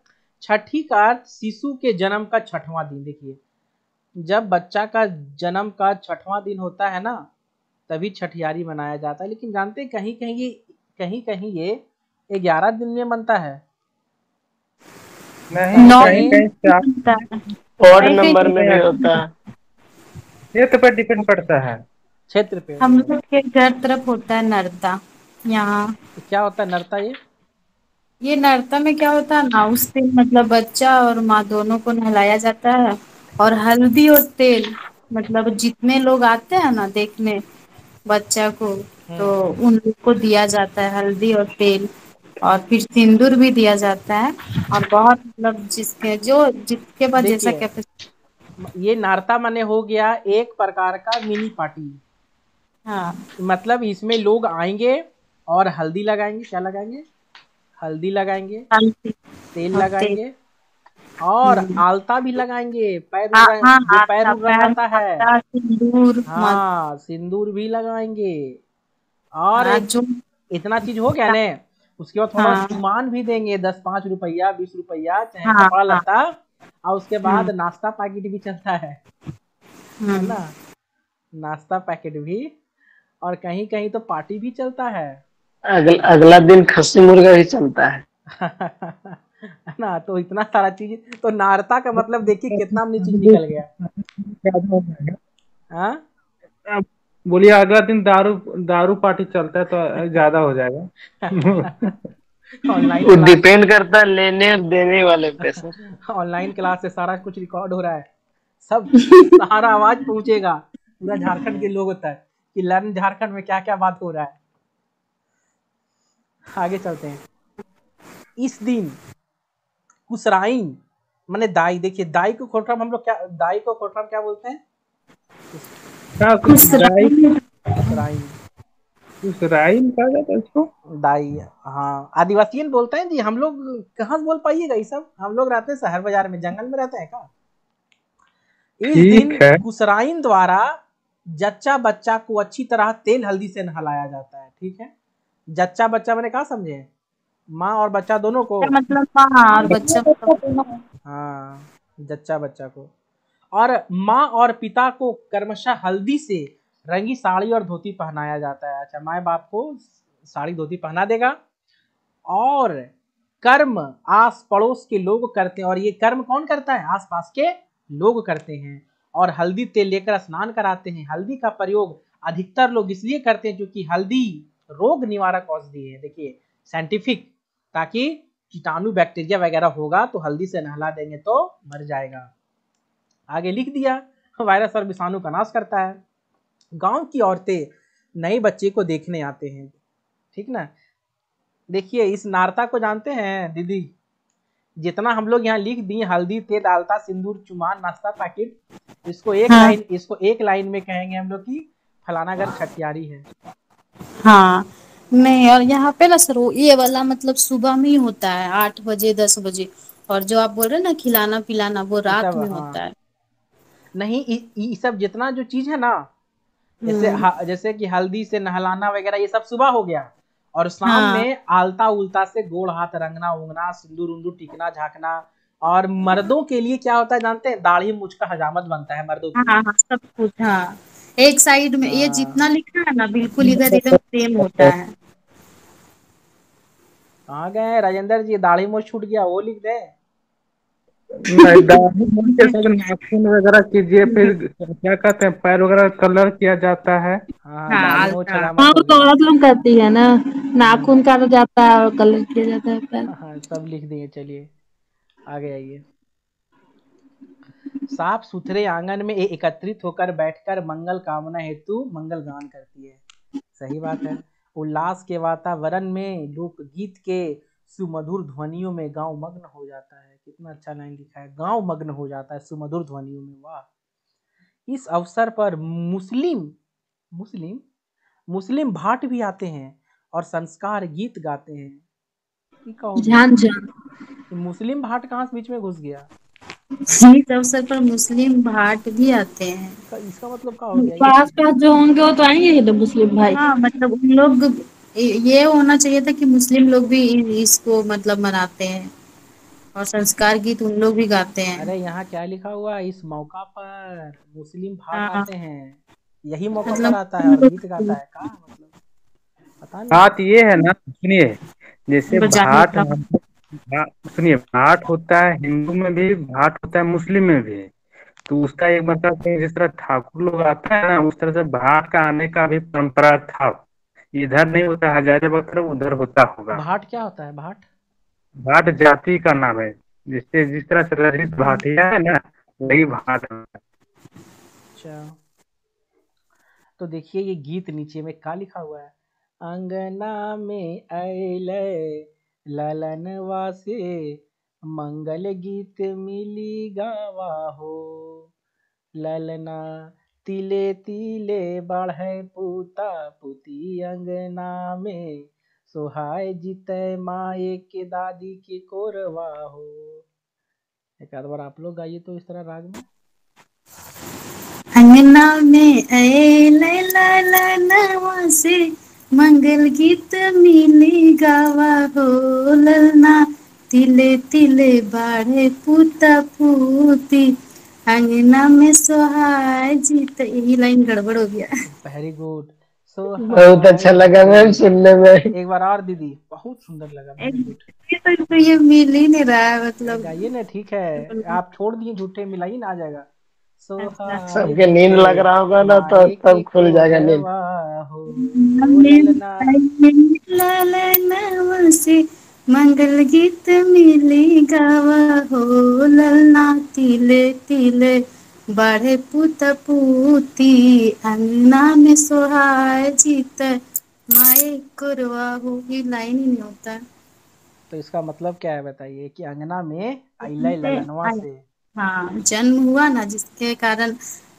Speaker 1: छठी का अर्थ शिशु के जन्म का 6वां दिन। देखिए जब बच्चा का जन्म का 6वां दिन होता है ना, तभी छठियारी मनाया जाता है। लेकिन जानते हैं कहीं कहीं ये 11 दिन में बनता है,
Speaker 4: नहीं कहीं
Speaker 6: और नंबर में भी होता है।
Speaker 4: क्षेत्र पर डिपेंड पड़ता है,
Speaker 1: क्षेत्र पे।
Speaker 2: हम लोग के घर तरफ होता है नर्ता। यहाँ
Speaker 1: क्या होता है नर्ता?
Speaker 2: ये नर्ता में क्या होता है ना, उस दिन मतलब बच्चा और माँ दोनों को नहलाया जाता है, और हल्दी और तेल, मतलब जितने लोग आते हैं ना देखने बच्चा को, तो उन लोग को दिया जाता है हल्दी और तेल, और फिर सिंदूर भी दिया जाता है। और बहुत मतलब जिसके पास जैसा कैपेसिटी।
Speaker 1: ये नारता माने हो गया एक प्रकार का मिनी पार्टी।
Speaker 2: हाँ
Speaker 1: मतलब इसमें लोग आएंगे और हल्दी लगाएंगे, क्या लगाएंगे, हल्दी लगाएंगे,
Speaker 3: हल्दी
Speaker 1: तेल
Speaker 3: और तेल।
Speaker 1: लगाएंगे और आलता भी लगाएंगे, पैर
Speaker 3: हाँ हाँ,
Speaker 1: जो पैर
Speaker 3: आता पैर
Speaker 1: रंगाता है,
Speaker 3: आता सिंदूर मत।
Speaker 1: हाँ सिंदूर भी लगाएंगे। और
Speaker 3: हाँ
Speaker 1: एक
Speaker 3: जो
Speaker 1: इतना चीज हो गया ने, उसके बाद थोड़ा
Speaker 3: हाँ
Speaker 1: चुमान भी देंगे, 10-5 रुपया 20 रुपया, चाहे
Speaker 3: हाँ
Speaker 1: कपड़ा
Speaker 3: हाँ।
Speaker 1: लत्ता। और उसके बाद
Speaker 3: हम्म
Speaker 1: नाश्ता पैकेट भी चलता है
Speaker 3: हम्म।
Speaker 1: ना, नाश्ता पैकेट भी। और कहीं कहीं तो पार्टी भी चलता है।
Speaker 6: अगला दिन खस्सी मुर्गा भी चलता है।
Speaker 1: है ना, तो इतना सारा चीज, तो नारता का मतलब देखिए कितना हमने चीज निकल गया।
Speaker 4: ज्यादा हो जाएगा।
Speaker 1: हाँ
Speaker 4: अब बोलिए अगला दिन दारू दारू पार्टी चलता है तो ज्यादा हो जाएगा।
Speaker 1: ऑनलाइन
Speaker 6: वो
Speaker 1: क्लास,
Speaker 6: डिपेंड करता है लेने और देने वाले पे सर।
Speaker 1: ऑनलाइन क्लास से सारा कुछ रिकॉर्ड हो रहा है, सब सारा आवाज पहुंचेगा पूरा झारखंड के लोगों तक कि लर्न झारखंड में क्या क्या बात हो रहा है। आगे चलते हैं। इस दिन कुसराइन माने दाई, देखिए दाई को खोटरा हम लोग क्या, दाई को खोटरा में क्या बोलते हैं,
Speaker 4: क्या
Speaker 3: खुश
Speaker 4: राई
Speaker 1: कुसराइन,
Speaker 4: उस राई में कहा जाता है इसको?
Speaker 1: दाई, हाँ आदिवासी बोलते हैं जी, हम लोग कहाँ बोल पाइएगा ये सब, हम लोग रहते हैं शहर बाजार में, जंगल में रहते हैं का। इस दिन
Speaker 4: ठीक है।
Speaker 1: कुसराइन द्वारा जच्चा बच्चा को अच्छी तरह तेल हल्दी से नहलाया जाता है, ठीक है। जच्चा बच्चा मैंने कहा समझे, माँ और बच्चा दोनों को,
Speaker 3: मतलब हाँ, और बच्चा मतलब
Speaker 1: हाँ जच्चा बच्चा को। और माँ और पिता को क्रमशः हल्दी से रंगी साड़ी और धोती पहनाया जाता है। अच्छा, माँ बाप को साड़ी धोती पहना देगा। और कर्म आस पड़ोस के लोग करते हैं, और ये कर्म कौन करता है, आस पास के लोग करते हैं। और हल्दी तेल लेकर स्नान कराते हैं। हल्दी का प्रयोग अधिकतर लोग इसलिए करते हैं क्योंकि हल्दी रोग निवारक औषधि है, देखिए साइंटिफिक, ताकि कीटाणु बैक्टीरिया वगैरह होगा तो हल्दी से नहला देंगे तो मर जाएगा। आगे लिख दिया, वायरस और विषाणु का नाश करता है। गांव की औरतें नए बच्चे को देखने आते हैं, ठीक ना। देखिए इस नारता को जानते हैं दीदी, जितना हम लोग यहाँ लिख दिए, हल्दी तेल डालता सिंदूर चुमान नाश्ता पैकेट,
Speaker 3: हाँ
Speaker 1: इसको एक लाइन में कहेंगे हम लोग कि फलाना घर छठियारी है।
Speaker 2: हाँ। नहीं, और यहाँ पे ना सर वो ये वाला मतलब सुबह में ही होता है 8 बजे 10 बजे, और जो आप बोल रहे हैं ना खिलाना पिलाना वो
Speaker 1: ये
Speaker 2: रात
Speaker 1: सब
Speaker 2: में
Speaker 1: हाँ,
Speaker 2: होता है।
Speaker 1: नहीं ये सब जितना जो चीज है ना,
Speaker 2: हम्म।
Speaker 1: जैसे कि हल्दी से नहलाना वगैरह ये सब सुबह हो गया। और शाम
Speaker 2: हाँ
Speaker 1: में आलता उल्टा से गोड़ हाथ रंगना उंगना, सिंदूर उंदूर टिकना झांकना। और मर्दों के लिए क्या होता है जानते हैं, दाढ़ी मुछ का हजामत बनता है मर्दों के
Speaker 2: हाँ
Speaker 1: लिए।
Speaker 2: हाँ सब कुछ, हाँ एक साइड में ये जितना
Speaker 1: हाँ,
Speaker 2: लिखा है ना बिल्कुल इधर एकदम सेम होता है।
Speaker 1: कहाँ गए राजेंद्र जी, दाढ़ी मुछ छूट गया वो लिख दे।
Speaker 4: नहीं, दाढ़ी मूंछ के साथ नाखून वगैरह कीजिए, फिर क्या कहते हैं पैर वगैरह कलर किया जाता है।
Speaker 1: हाँ
Speaker 2: हाँ
Speaker 1: दाढ़ी मुछ
Speaker 2: आलता।
Speaker 1: हजामत
Speaker 3: हाँ
Speaker 1: हो
Speaker 3: वो तो
Speaker 1: गया।
Speaker 3: औरत लोग करती है ना,
Speaker 1: हम्म,
Speaker 3: नाखून काटा जाता है और कलर किया जाता है पैर।
Speaker 1: हाँ सब लिख दिए, चलिए आगे आइए। साफ सुथरे आंगन में एकत्रित होकर बैठकर मंगल कामना हेतु मंगल गान करती है, सही बात है। उल्लास के वातावरण में लोकगीत के सुमधुर ध्वनियों में गांव मग्न हो जाता है। कितना अच्छा लाइन लिखा है, गांव मग्न हो जाता है सुमधुर ध्वनियों में, वाह। इस अवसर पर मुस्लिम मुस्लिम भाट भी आते हैं और संस्कार गीत गाते हैं। ये का हो गया,
Speaker 3: ध्यान ध्यान।
Speaker 1: ये मुस्लिम भाट कहाँ से बीच में घुस गया,
Speaker 2: इस अवसर पर मुस्लिम भाट भी आते हैं।
Speaker 1: इसका मतलब क्या हो गया ये।
Speaker 3: पास पास जो होंगे वो तो आएंगे ही ना मुस्लिम भाई।
Speaker 2: हाँ मतलब उन लोग, ये होना चाहिए था कि मुस्लिम लोग भी इसको मतलब मनाते हैं और संस्कार गीत उन लोग भी गाते हैं।
Speaker 1: अरे यहाँ क्या लिखा हुआ है, इस मौका पर मुस्लिम भाट
Speaker 2: हाँ
Speaker 1: आते हैं, यही मौका पर
Speaker 2: मतलब
Speaker 1: आता है और गीत गाता है का मतलब, पता नहीं।
Speaker 4: बात ये है ना, सुनिए, जैसे
Speaker 2: बजाने
Speaker 4: भाट
Speaker 2: का।
Speaker 4: सुनिए, भाट होता है हिंदू में भी, भाट होता है मुस्लिम में भी। तो उसका एक मतलब कि जिस तरह ठाकुर लोग आता है ना, उस तरह से भाट का आने का भी परंपरा था। इधर नहीं होता, हजारीबाग उधर होता होगा।
Speaker 1: भाट क्या होता है, भाट,
Speaker 4: भाट जाति का नाम है, जिससे जिस तरह से रजनीश भाटिया है ना, वही भाट है।
Speaker 1: अच्छा। तो देखिए ये गीत नीचे में क्या लिखा हुआ है, अंगना में अइले ललनवा से मंगल गीत मिली गावा हो, ललना तिले तिले बढ़े पूता पुती अंगना में, सोहाय जीते माए के दादी की कोरवा हो। एक आध बार आप लोग गाइए तो इस तरह राग में।
Speaker 2: अंगना में अले ललनवा से मंगल गीत मिली गावा हो, ललना तिले तिले बाढ़े पूता पूती अंगना में सोहाय जीत। यही लाइन गड़बड़ हो गया।
Speaker 1: Very good.
Speaker 6: बहुत अच्छा
Speaker 1: सोहाय
Speaker 6: लगा मैम
Speaker 1: जीते।
Speaker 6: सुनने में।
Speaker 1: एक बार और दीदी, बहुत सुंदर लगा, वेरी गुड।
Speaker 2: ये मिल ही नहीं रहा है,
Speaker 1: अरे
Speaker 2: मतलब।
Speaker 1: गाइए ना, ठीक है, आप छोड़ दिए झूठे, मिलाइए ना, आ जाएगा।
Speaker 2: अच्छा।
Speaker 1: सोहाय
Speaker 6: सबके नींद
Speaker 1: जीते
Speaker 6: लग रहा होगा ना तो
Speaker 1: माए की
Speaker 6: तब खुल जाएगा नींद।
Speaker 1: कोरवा हो, ललना।
Speaker 2: ललनवा से मंगल गीत मिली गावा हो, ललना तिले तिले बाढ़े पूत पूती अंगना में सोहाय जीत माए कुरवा हो। ये लाइन ही नहीं होता।
Speaker 1: तो इसका मतलब क्या है बताइए, कि अंगना में आइले ललनवा से।
Speaker 2: हाँ, जन्म हुआ ना, जिसके कारण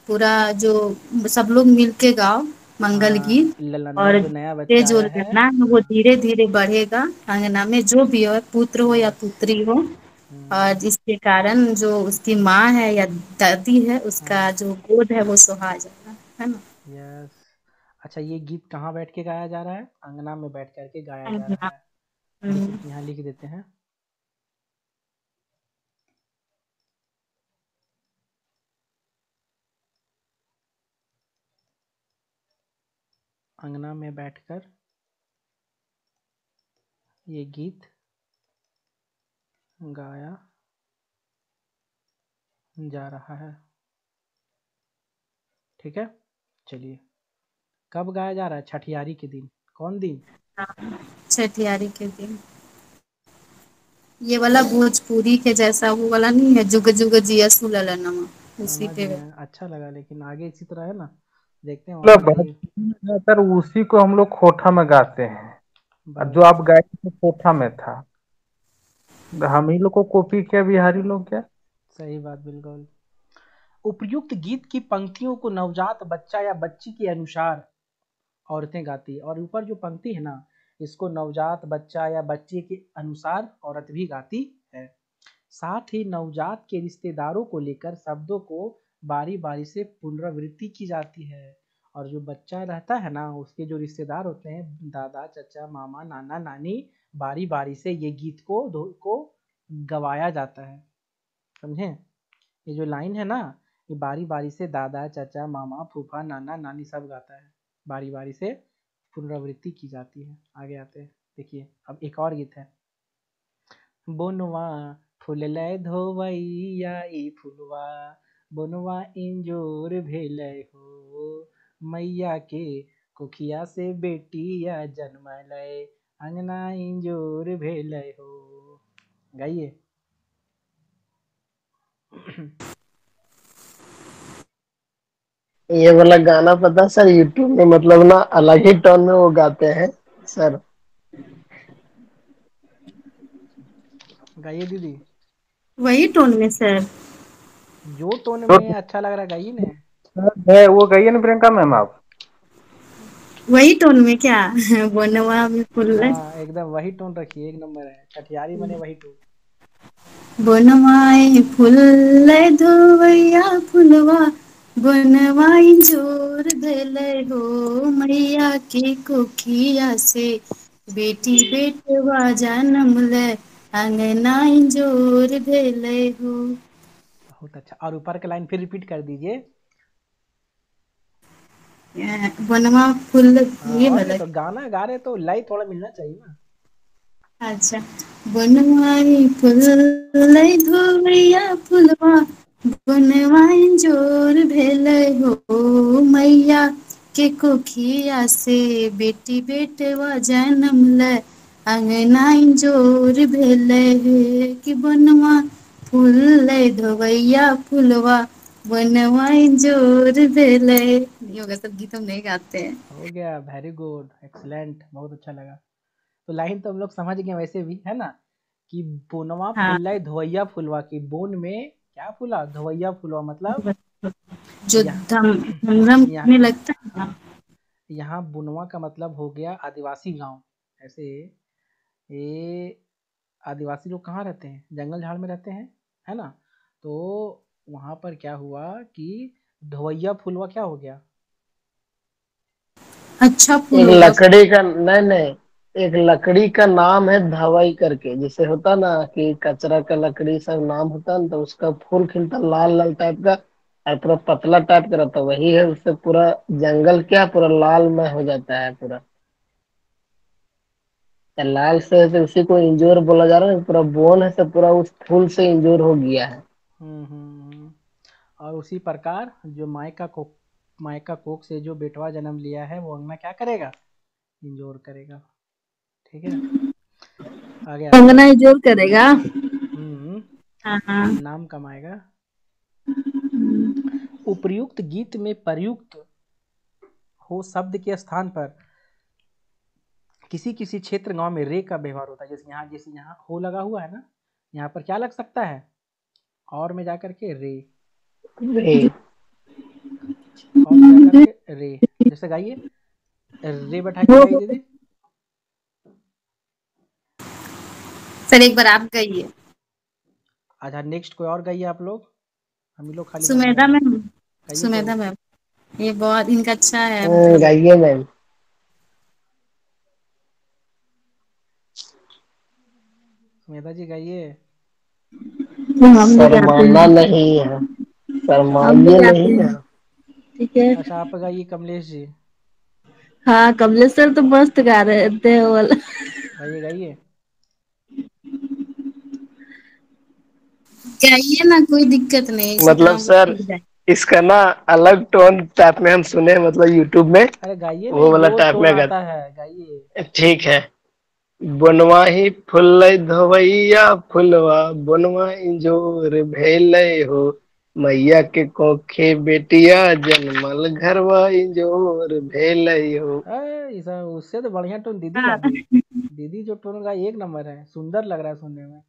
Speaker 2: पूरा जो सब लोग मिलके गाओ मंगल
Speaker 1: हाँ,
Speaker 2: गीत।
Speaker 1: ललनवा
Speaker 2: और
Speaker 1: जो नया
Speaker 2: ये
Speaker 1: बच्चा
Speaker 2: जो
Speaker 1: आया है।
Speaker 2: लड़ना है वो
Speaker 1: हाँ।
Speaker 2: धीरे धीरे बढ़ेगा अंगना में, जो भी हो, पुत्र हो या
Speaker 1: यस।
Speaker 2: पुत्री हो। और जिसके कारण जो उसकी माँ है या दादी है, उसका
Speaker 1: हाँ।
Speaker 2: जो गोद है वो सुहा जाएगा, है ना।
Speaker 1: यस। अच्छा, ये गीत कहाँ बैठ के गाया जा रहा है? अंगना में बैठ करके गाया जा
Speaker 2: अंगना।
Speaker 1: रहा है।
Speaker 2: हम्म।
Speaker 1: यहाँ लिख देते हैं। अंगना में बैठकर ये गीत गाया जा रहा है। ठीक है, चलिए। कब गाया जा रहा है? छठियारी के दिन। कौन दिन?
Speaker 2: हाँ, छठियारी के दिन। ये वाला भोजपुरी के जैसा वो वाला नहीं है, जुग जुग जिया सुललनमा, उसी
Speaker 1: समझ
Speaker 2: पे।
Speaker 1: में अच्छा लगा, लेकिन आगे इसी तरह है ना, देखते हैं और
Speaker 4: मतलब
Speaker 1: भी।
Speaker 4: भोजपुरी में गाकर उसी को हम लोग खोटा में गाते हैं। और जो आप
Speaker 1: बस।
Speaker 4: गाए थे खोटा में था, हम ही लोग को कॉपी किया बिहारी लोग क्या।
Speaker 1: सही बात, बिल्कुल। उपयुक्त गीत की पंक्तियों को नवजात बच्चा या बच्ची के अनुसार औरतें गाती है, और ऊपर जो पंक्ति है ना, इसको नवजात बच्चा या बच्चे के अनुसार औरत भी गाती है। साथ ही नवजात के रिश्तेदारों को लेकर शब्दों को बारी बारी से पुनरावृत्ति की जाती है। और जो बच्चा रहता है ना, उसके जो रिश्तेदार होते हैं, दादा चाचा मामा नाना नानी, बारी बारी से ये गीत को गवाया जाता है। समझे? ये जो लाइन है ना, ये बारी बारी से दादा चाचा मामा फूफा नाना नानी सब गाता है, बारी बारी से पुनरावृत्ति की जाती है। आगे आते हैं, देखिए अब एक और गीत है। बोनवा फुललै धोवैया ई फुलवा, बोनवा इंजोर भेलै हो, मैया के कुखिया से बेटिया जन्मलै, अंगना इंजोर भेलै हो। गाइए।
Speaker 6: ये वाला गाना पता सर, यूट्यूब में मतलब ना अलग ही टोन में वो गाते हैं सर।
Speaker 1: गाइए दीदी।
Speaker 2: वही टोन में सर।
Speaker 1: जो टोन
Speaker 4: तो
Speaker 1: में अच्छा लग रहा है गाइए ना।
Speaker 4: है वो गाइए ना प्रियंका मैम आप।
Speaker 2: वही टोन में क्या? बनवा में फूल।
Speaker 1: हाँ, एकदम वही टोन रखिए, एक नंबर है, छठियारी बने वही टोन।
Speaker 2: बनवाए फूल धोवैया फुलवा, बनवाई जोर भेलै हो, मैया के कोखिया से बेटी बेटवा जनम ले, अंगना जोर भेलै हो।
Speaker 1: बहुत अच्छा। और ऊपर का लाइन फिर रिपीट कर दीजिए।
Speaker 2: बनवा फूल।
Speaker 1: हाँ,
Speaker 2: ये
Speaker 1: और नहीं
Speaker 2: वाला।
Speaker 1: तो, गाना गा रहे तो लय थोड़ा मिलना चाहिए ना।
Speaker 2: अच्छा। बनवाई फूल धोवैया फुलवा, बनवाई जोर भेलै हो, मैया के कोखिया से बेटी बेटवा जनम ले, अंगना जोर भेलै हे। कि बनवा फूल धोवैया फुलवा, बनवाई जोर भेलै। ये होगा, सब गीत हम नहीं गाते हैं।
Speaker 1: हो गया, वेरी गुड, एक्सलेंट, बहुत अच्छा लगा। तो लाइन तो हम लोग समझ गए वैसे भी, है ना, कि बोनवा
Speaker 2: हाँ।
Speaker 1: फुल्लै धोवैया फुलवा, की बोन में क्या फूला? धोवैया फुलवा, मतलब
Speaker 2: जो
Speaker 1: यहाँ
Speaker 2: धमधम करने
Speaker 1: यहाँ
Speaker 2: लगता है ना।
Speaker 1: यहाँ बुनवा का मतलब हो गया आदिवासी गांव। ऐसे ये आदिवासी लोग कहाँ रहते हैं? जंगल झाड़ में रहते हैं, है ना। तो वहां पर क्या हुआ कि धवैया फुलवा क्या हो गया?
Speaker 2: अच्छा फूल
Speaker 6: एक
Speaker 2: होगा।
Speaker 6: लकड़ी का, नहीं नहीं, एक लकड़ी का नाम है धवई करके, जैसे होता ना कि कचरा का लकड़ी सब नाम होता ना, तो उसका फूल खिलता लाल लाल टाइप का, और पूरा पतला टाइप का रहता, वही है। उससे पूरा जंगल क्या पूरा लालमय हो जाता है पूरा। या लाल से तो उसी को इंजोर बोला जा रहा है, पूरा बोन है सब पूरा उस फूल से इंजोर हो गया है।
Speaker 1: हम्म। और उसी प्रकार जो मायका कोख से जो बेटवा जन्म लिया है वो अंगना क्या करेगा? इंजोर करेगा। ठीक है, आगे आते
Speaker 3: कंगना
Speaker 1: हैं।
Speaker 3: जोर करेगा।
Speaker 1: हम्म,
Speaker 3: हाँ।
Speaker 1: नाम कमाएगा। उपर्युक्त गीत में प्रयुक्त हो शब्द के स्थान पर किसी किसी क्षेत्र गांव में रे का व्यवहार होता है। जैसे यहाँ हो लगा हुआ है ना, यहाँ पर क्या लग सकता है? और में जाकर के रे,
Speaker 6: रे।
Speaker 1: और में जाकर के रे। जैसे गाइए, रे बैठा के गाइए दीदी।
Speaker 2: सर एक बार आप गाइए।
Speaker 1: अच्छा, नेक्स्ट कोई और गाइए आप लोग, हम ही लोग खाली गाने
Speaker 2: सुमेधा
Speaker 1: लगे।
Speaker 2: मैम।
Speaker 1: गाइए कोई।
Speaker 2: सुमेधा मैम, ये बहुत इनका अच्छा है मतलब।
Speaker 6: गाइए मैम।
Speaker 1: सुमेधा जी गाइए।
Speaker 3: हम भी गाते
Speaker 6: शर्माना
Speaker 3: हैं।
Speaker 6: नहीं है,
Speaker 3: हम भी
Speaker 6: शर्माइए
Speaker 3: गाते
Speaker 6: नहीं है।
Speaker 3: हैं। ठीक है।
Speaker 1: अच्छा, आप गाइए कमलेश जी।
Speaker 3: हाँ, कमलेश सर तो मस्त गा रहे थे वो वाला।
Speaker 1: गाइए गाइए।
Speaker 2: गाइए ना, कोई दिक्कत नहीं, इसी तरह
Speaker 6: मतलब
Speaker 2: हम लोग
Speaker 6: सर,
Speaker 2: सीख जाएंगे।
Speaker 6: इसका ना अलग टोन टाइप में हम सुने, मतलब यूट्यूब में
Speaker 1: अरे गाइए ना,
Speaker 6: वो
Speaker 1: एक
Speaker 6: वाला
Speaker 1: जो
Speaker 6: टाइप
Speaker 1: टोन
Speaker 6: में
Speaker 1: आता है गाइए।
Speaker 6: ठीक है। बनवाही फुल धवैया फुलवा, बनवा इंजोर भेलै हो, मैया के कोखे बेटिया जन्मल घरवा इंजोर भेलै हो।
Speaker 1: उससे तो बढ़िया टोन दीदी गा
Speaker 3: हाँ।
Speaker 1: दी। दीदी जो टोन गाई एक नंबर है, सुंदर लग रहा है सुनने में।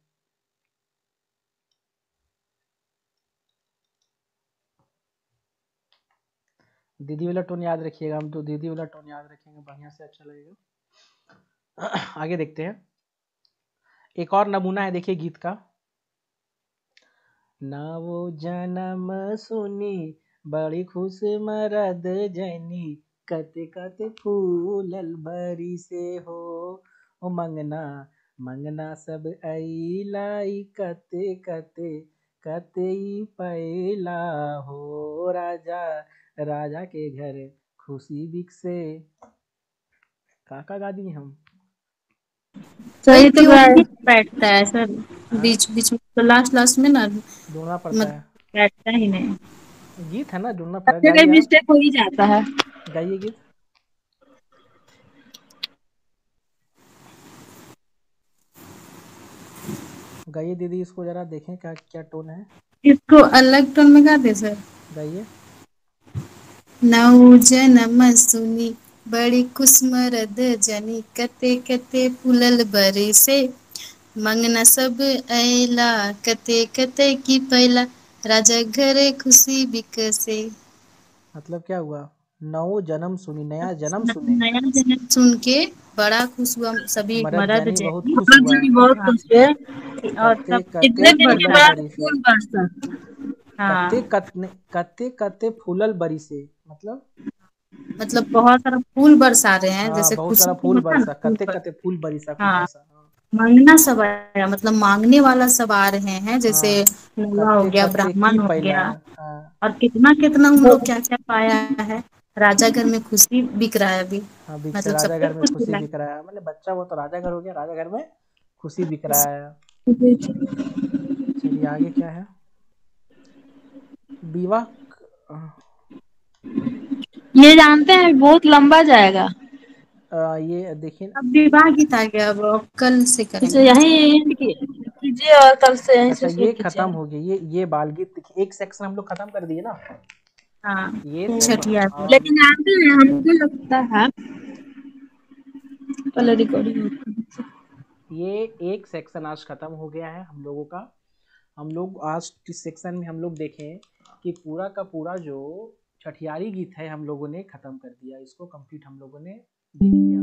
Speaker 1: दीदी वाला टोन याद रखिएगा, हम तो दीदी वाला टोन याद रखेंगे, बढ़िया से अच्छा लगेगा। आगे देखते हैं, एक और नमूना है, देखिए गीत का। ना वो जन्म सुनी बड़ी खुश मरद जनी, कते कते फूलल भरी से हो, ओ मंगना मंगना सब अइलाई, कते कते कते ई पैला हो, राजा राजा के घर खुशी बिकसे। काका गा दिए हम।
Speaker 2: सर
Speaker 3: सही तो
Speaker 2: ट्यून
Speaker 3: गाय।
Speaker 2: भी बैठता है सर,
Speaker 1: हाँ,
Speaker 2: बीच बीच में तो लास्ट लास्ट में ना
Speaker 1: ढूंढना पड़ता
Speaker 2: मतलब
Speaker 1: है,
Speaker 3: बैठता ही नहीं।
Speaker 1: गीत है ना, ढूंढना
Speaker 3: सब
Speaker 1: पड़ेगा।
Speaker 3: जगह
Speaker 1: गाइए आप,
Speaker 3: मिस्टेक हो ही जाता है।
Speaker 1: गाइए गीत। गाइए दीदी, इसको जरा देखें क्या क्या टोन है।
Speaker 2: इसको अलग टोन में गा दे सर।
Speaker 1: गाइए।
Speaker 2: नौ जन्म सुनी बड़ी कुसमरद जनी, कते कते फूलल बरी से, मंगना सब अयला, कते कते की पैला, राजा घरे खुशी बिकसे।
Speaker 1: मतलब क्या हुआ? नौ जन्म सुनी, नया जन्म सुने,
Speaker 2: नया जन्म सुन के बड़ा खुश हुआ सभी
Speaker 1: मरद
Speaker 2: मर्द
Speaker 1: जानी बहुत
Speaker 2: जैन।
Speaker 1: खुश हुआ,
Speaker 3: जी बहुत
Speaker 2: हाँ,
Speaker 3: खुश है। और
Speaker 1: कते
Speaker 3: सब
Speaker 1: कते
Speaker 3: इतने दिन के
Speaker 1: फूलल
Speaker 3: बाद
Speaker 1: बरी से।
Speaker 3: फूल बरसा।
Speaker 1: कते
Speaker 3: हाँ,
Speaker 1: कते कते कते फूलल बरी से मतलब,
Speaker 2: मतलब बहुत सारा फूल बरसा रहे हैं,
Speaker 1: हाँ
Speaker 2: जैसे
Speaker 1: बहुत
Speaker 2: खुशी
Speaker 1: सारा
Speaker 2: में
Speaker 1: फूल
Speaker 2: होता है ना
Speaker 1: बरसा,
Speaker 2: फूल
Speaker 1: कते
Speaker 2: पर।
Speaker 1: कते फूल बरिसा, फूल
Speaker 2: हाँ,
Speaker 1: बरसा, हाँ।
Speaker 2: मांगना सब आया, मतलब मांगने वाला सब आ रहे हैं, जैसे
Speaker 1: हाँ,
Speaker 2: नौवा हो
Speaker 1: कते
Speaker 2: गया,
Speaker 1: कते की
Speaker 2: ब्राह्मण हो
Speaker 1: पैला।
Speaker 2: गया,
Speaker 1: हाँ,
Speaker 2: और कितना कितना हम लोग क्या क्या पाया है। राजा घर में खुशी बिक रहा है अभी,
Speaker 1: हाँ बिक से
Speaker 2: मतलब
Speaker 1: राजा
Speaker 2: सबको
Speaker 1: घर में
Speaker 2: कुछ
Speaker 1: खुशी
Speaker 2: मिला
Speaker 1: बिक रहा है, मतलब बच्चा वो तो राजा घर हो गया, राजा घर में खुशी बिक रहा है।
Speaker 3: है।
Speaker 1: चलिए आगे क्या है? विवाह।
Speaker 3: ये जानते हैं बहुत लंबा जाएगा।
Speaker 1: ये देखिए।
Speaker 2: अब विवाह गीत आ गया, अब कल से
Speaker 3: इसे
Speaker 2: करेंगे।
Speaker 3: यहीं एंड कीजिए और कल से यहीं से
Speaker 1: अच्छा,
Speaker 3: शुरू
Speaker 1: ये
Speaker 3: कीजिए।
Speaker 1: खत्म हो गया, ये बाल गीत देखिए, एक सेक्शन हम लोग खत्म कर दिए ना,
Speaker 2: हाँ,
Speaker 1: ये तो
Speaker 2: छठिया को।
Speaker 1: अब
Speaker 3: लेकिन जानते हैं हमको लगता है पहले रिकॉर्डिंग।
Speaker 1: ये एक सेक्शन आज खत्म हो गया है हम लोगों का। हम लोग आज किस सेक्शन में हम लोग देखें, कि पूरा का पूरा जो छठियारी गीत है हम लोगों ने खत्म कर दिया, इसको कंप्लीट हम लोगों ने देख लिया।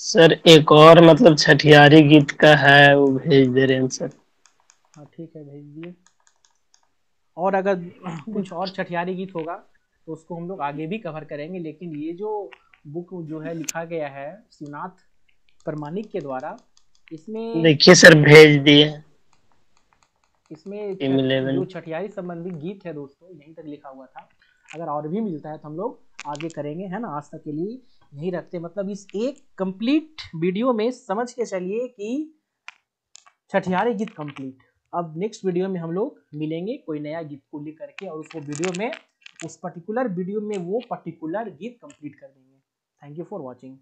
Speaker 6: सर एक और मतलब छठियारी गीत का है, वो भेज दे रहे हैं सर।
Speaker 1: हाँ ठीक है, भेज दिए। और अगर कुछ और छठियारी गीत होगा तो उसको हम लोग आगे भी कवर करेंगे, लेकिन ये जो बुक जो है लिखा गया है शिवनाथ प्रमाणिक के द्वारा, इसमें
Speaker 6: देखिए सर भेज दिए।
Speaker 1: इसमें जो छठियारी संबंधी गीत है दोस्तों यहीं तक लिखा हुआ था। अगर और भी मिलता है तो हम लोग आगे करेंगे, है ना। आज तक के लिए यही रखते, मतलब इस एक कंप्लीट वीडियो में समझ के चलिए कि छठियारी गीत कंप्लीट। अब नेक्स्ट वीडियो में हम लोग मिलेंगे कोई नया गीत को लेकर के, और उसको वीडियो में उस पर्टिकुलर वीडियो में वो पर्टिकुलर गीत कंप्लीट कर देंगे। Thank you for watching.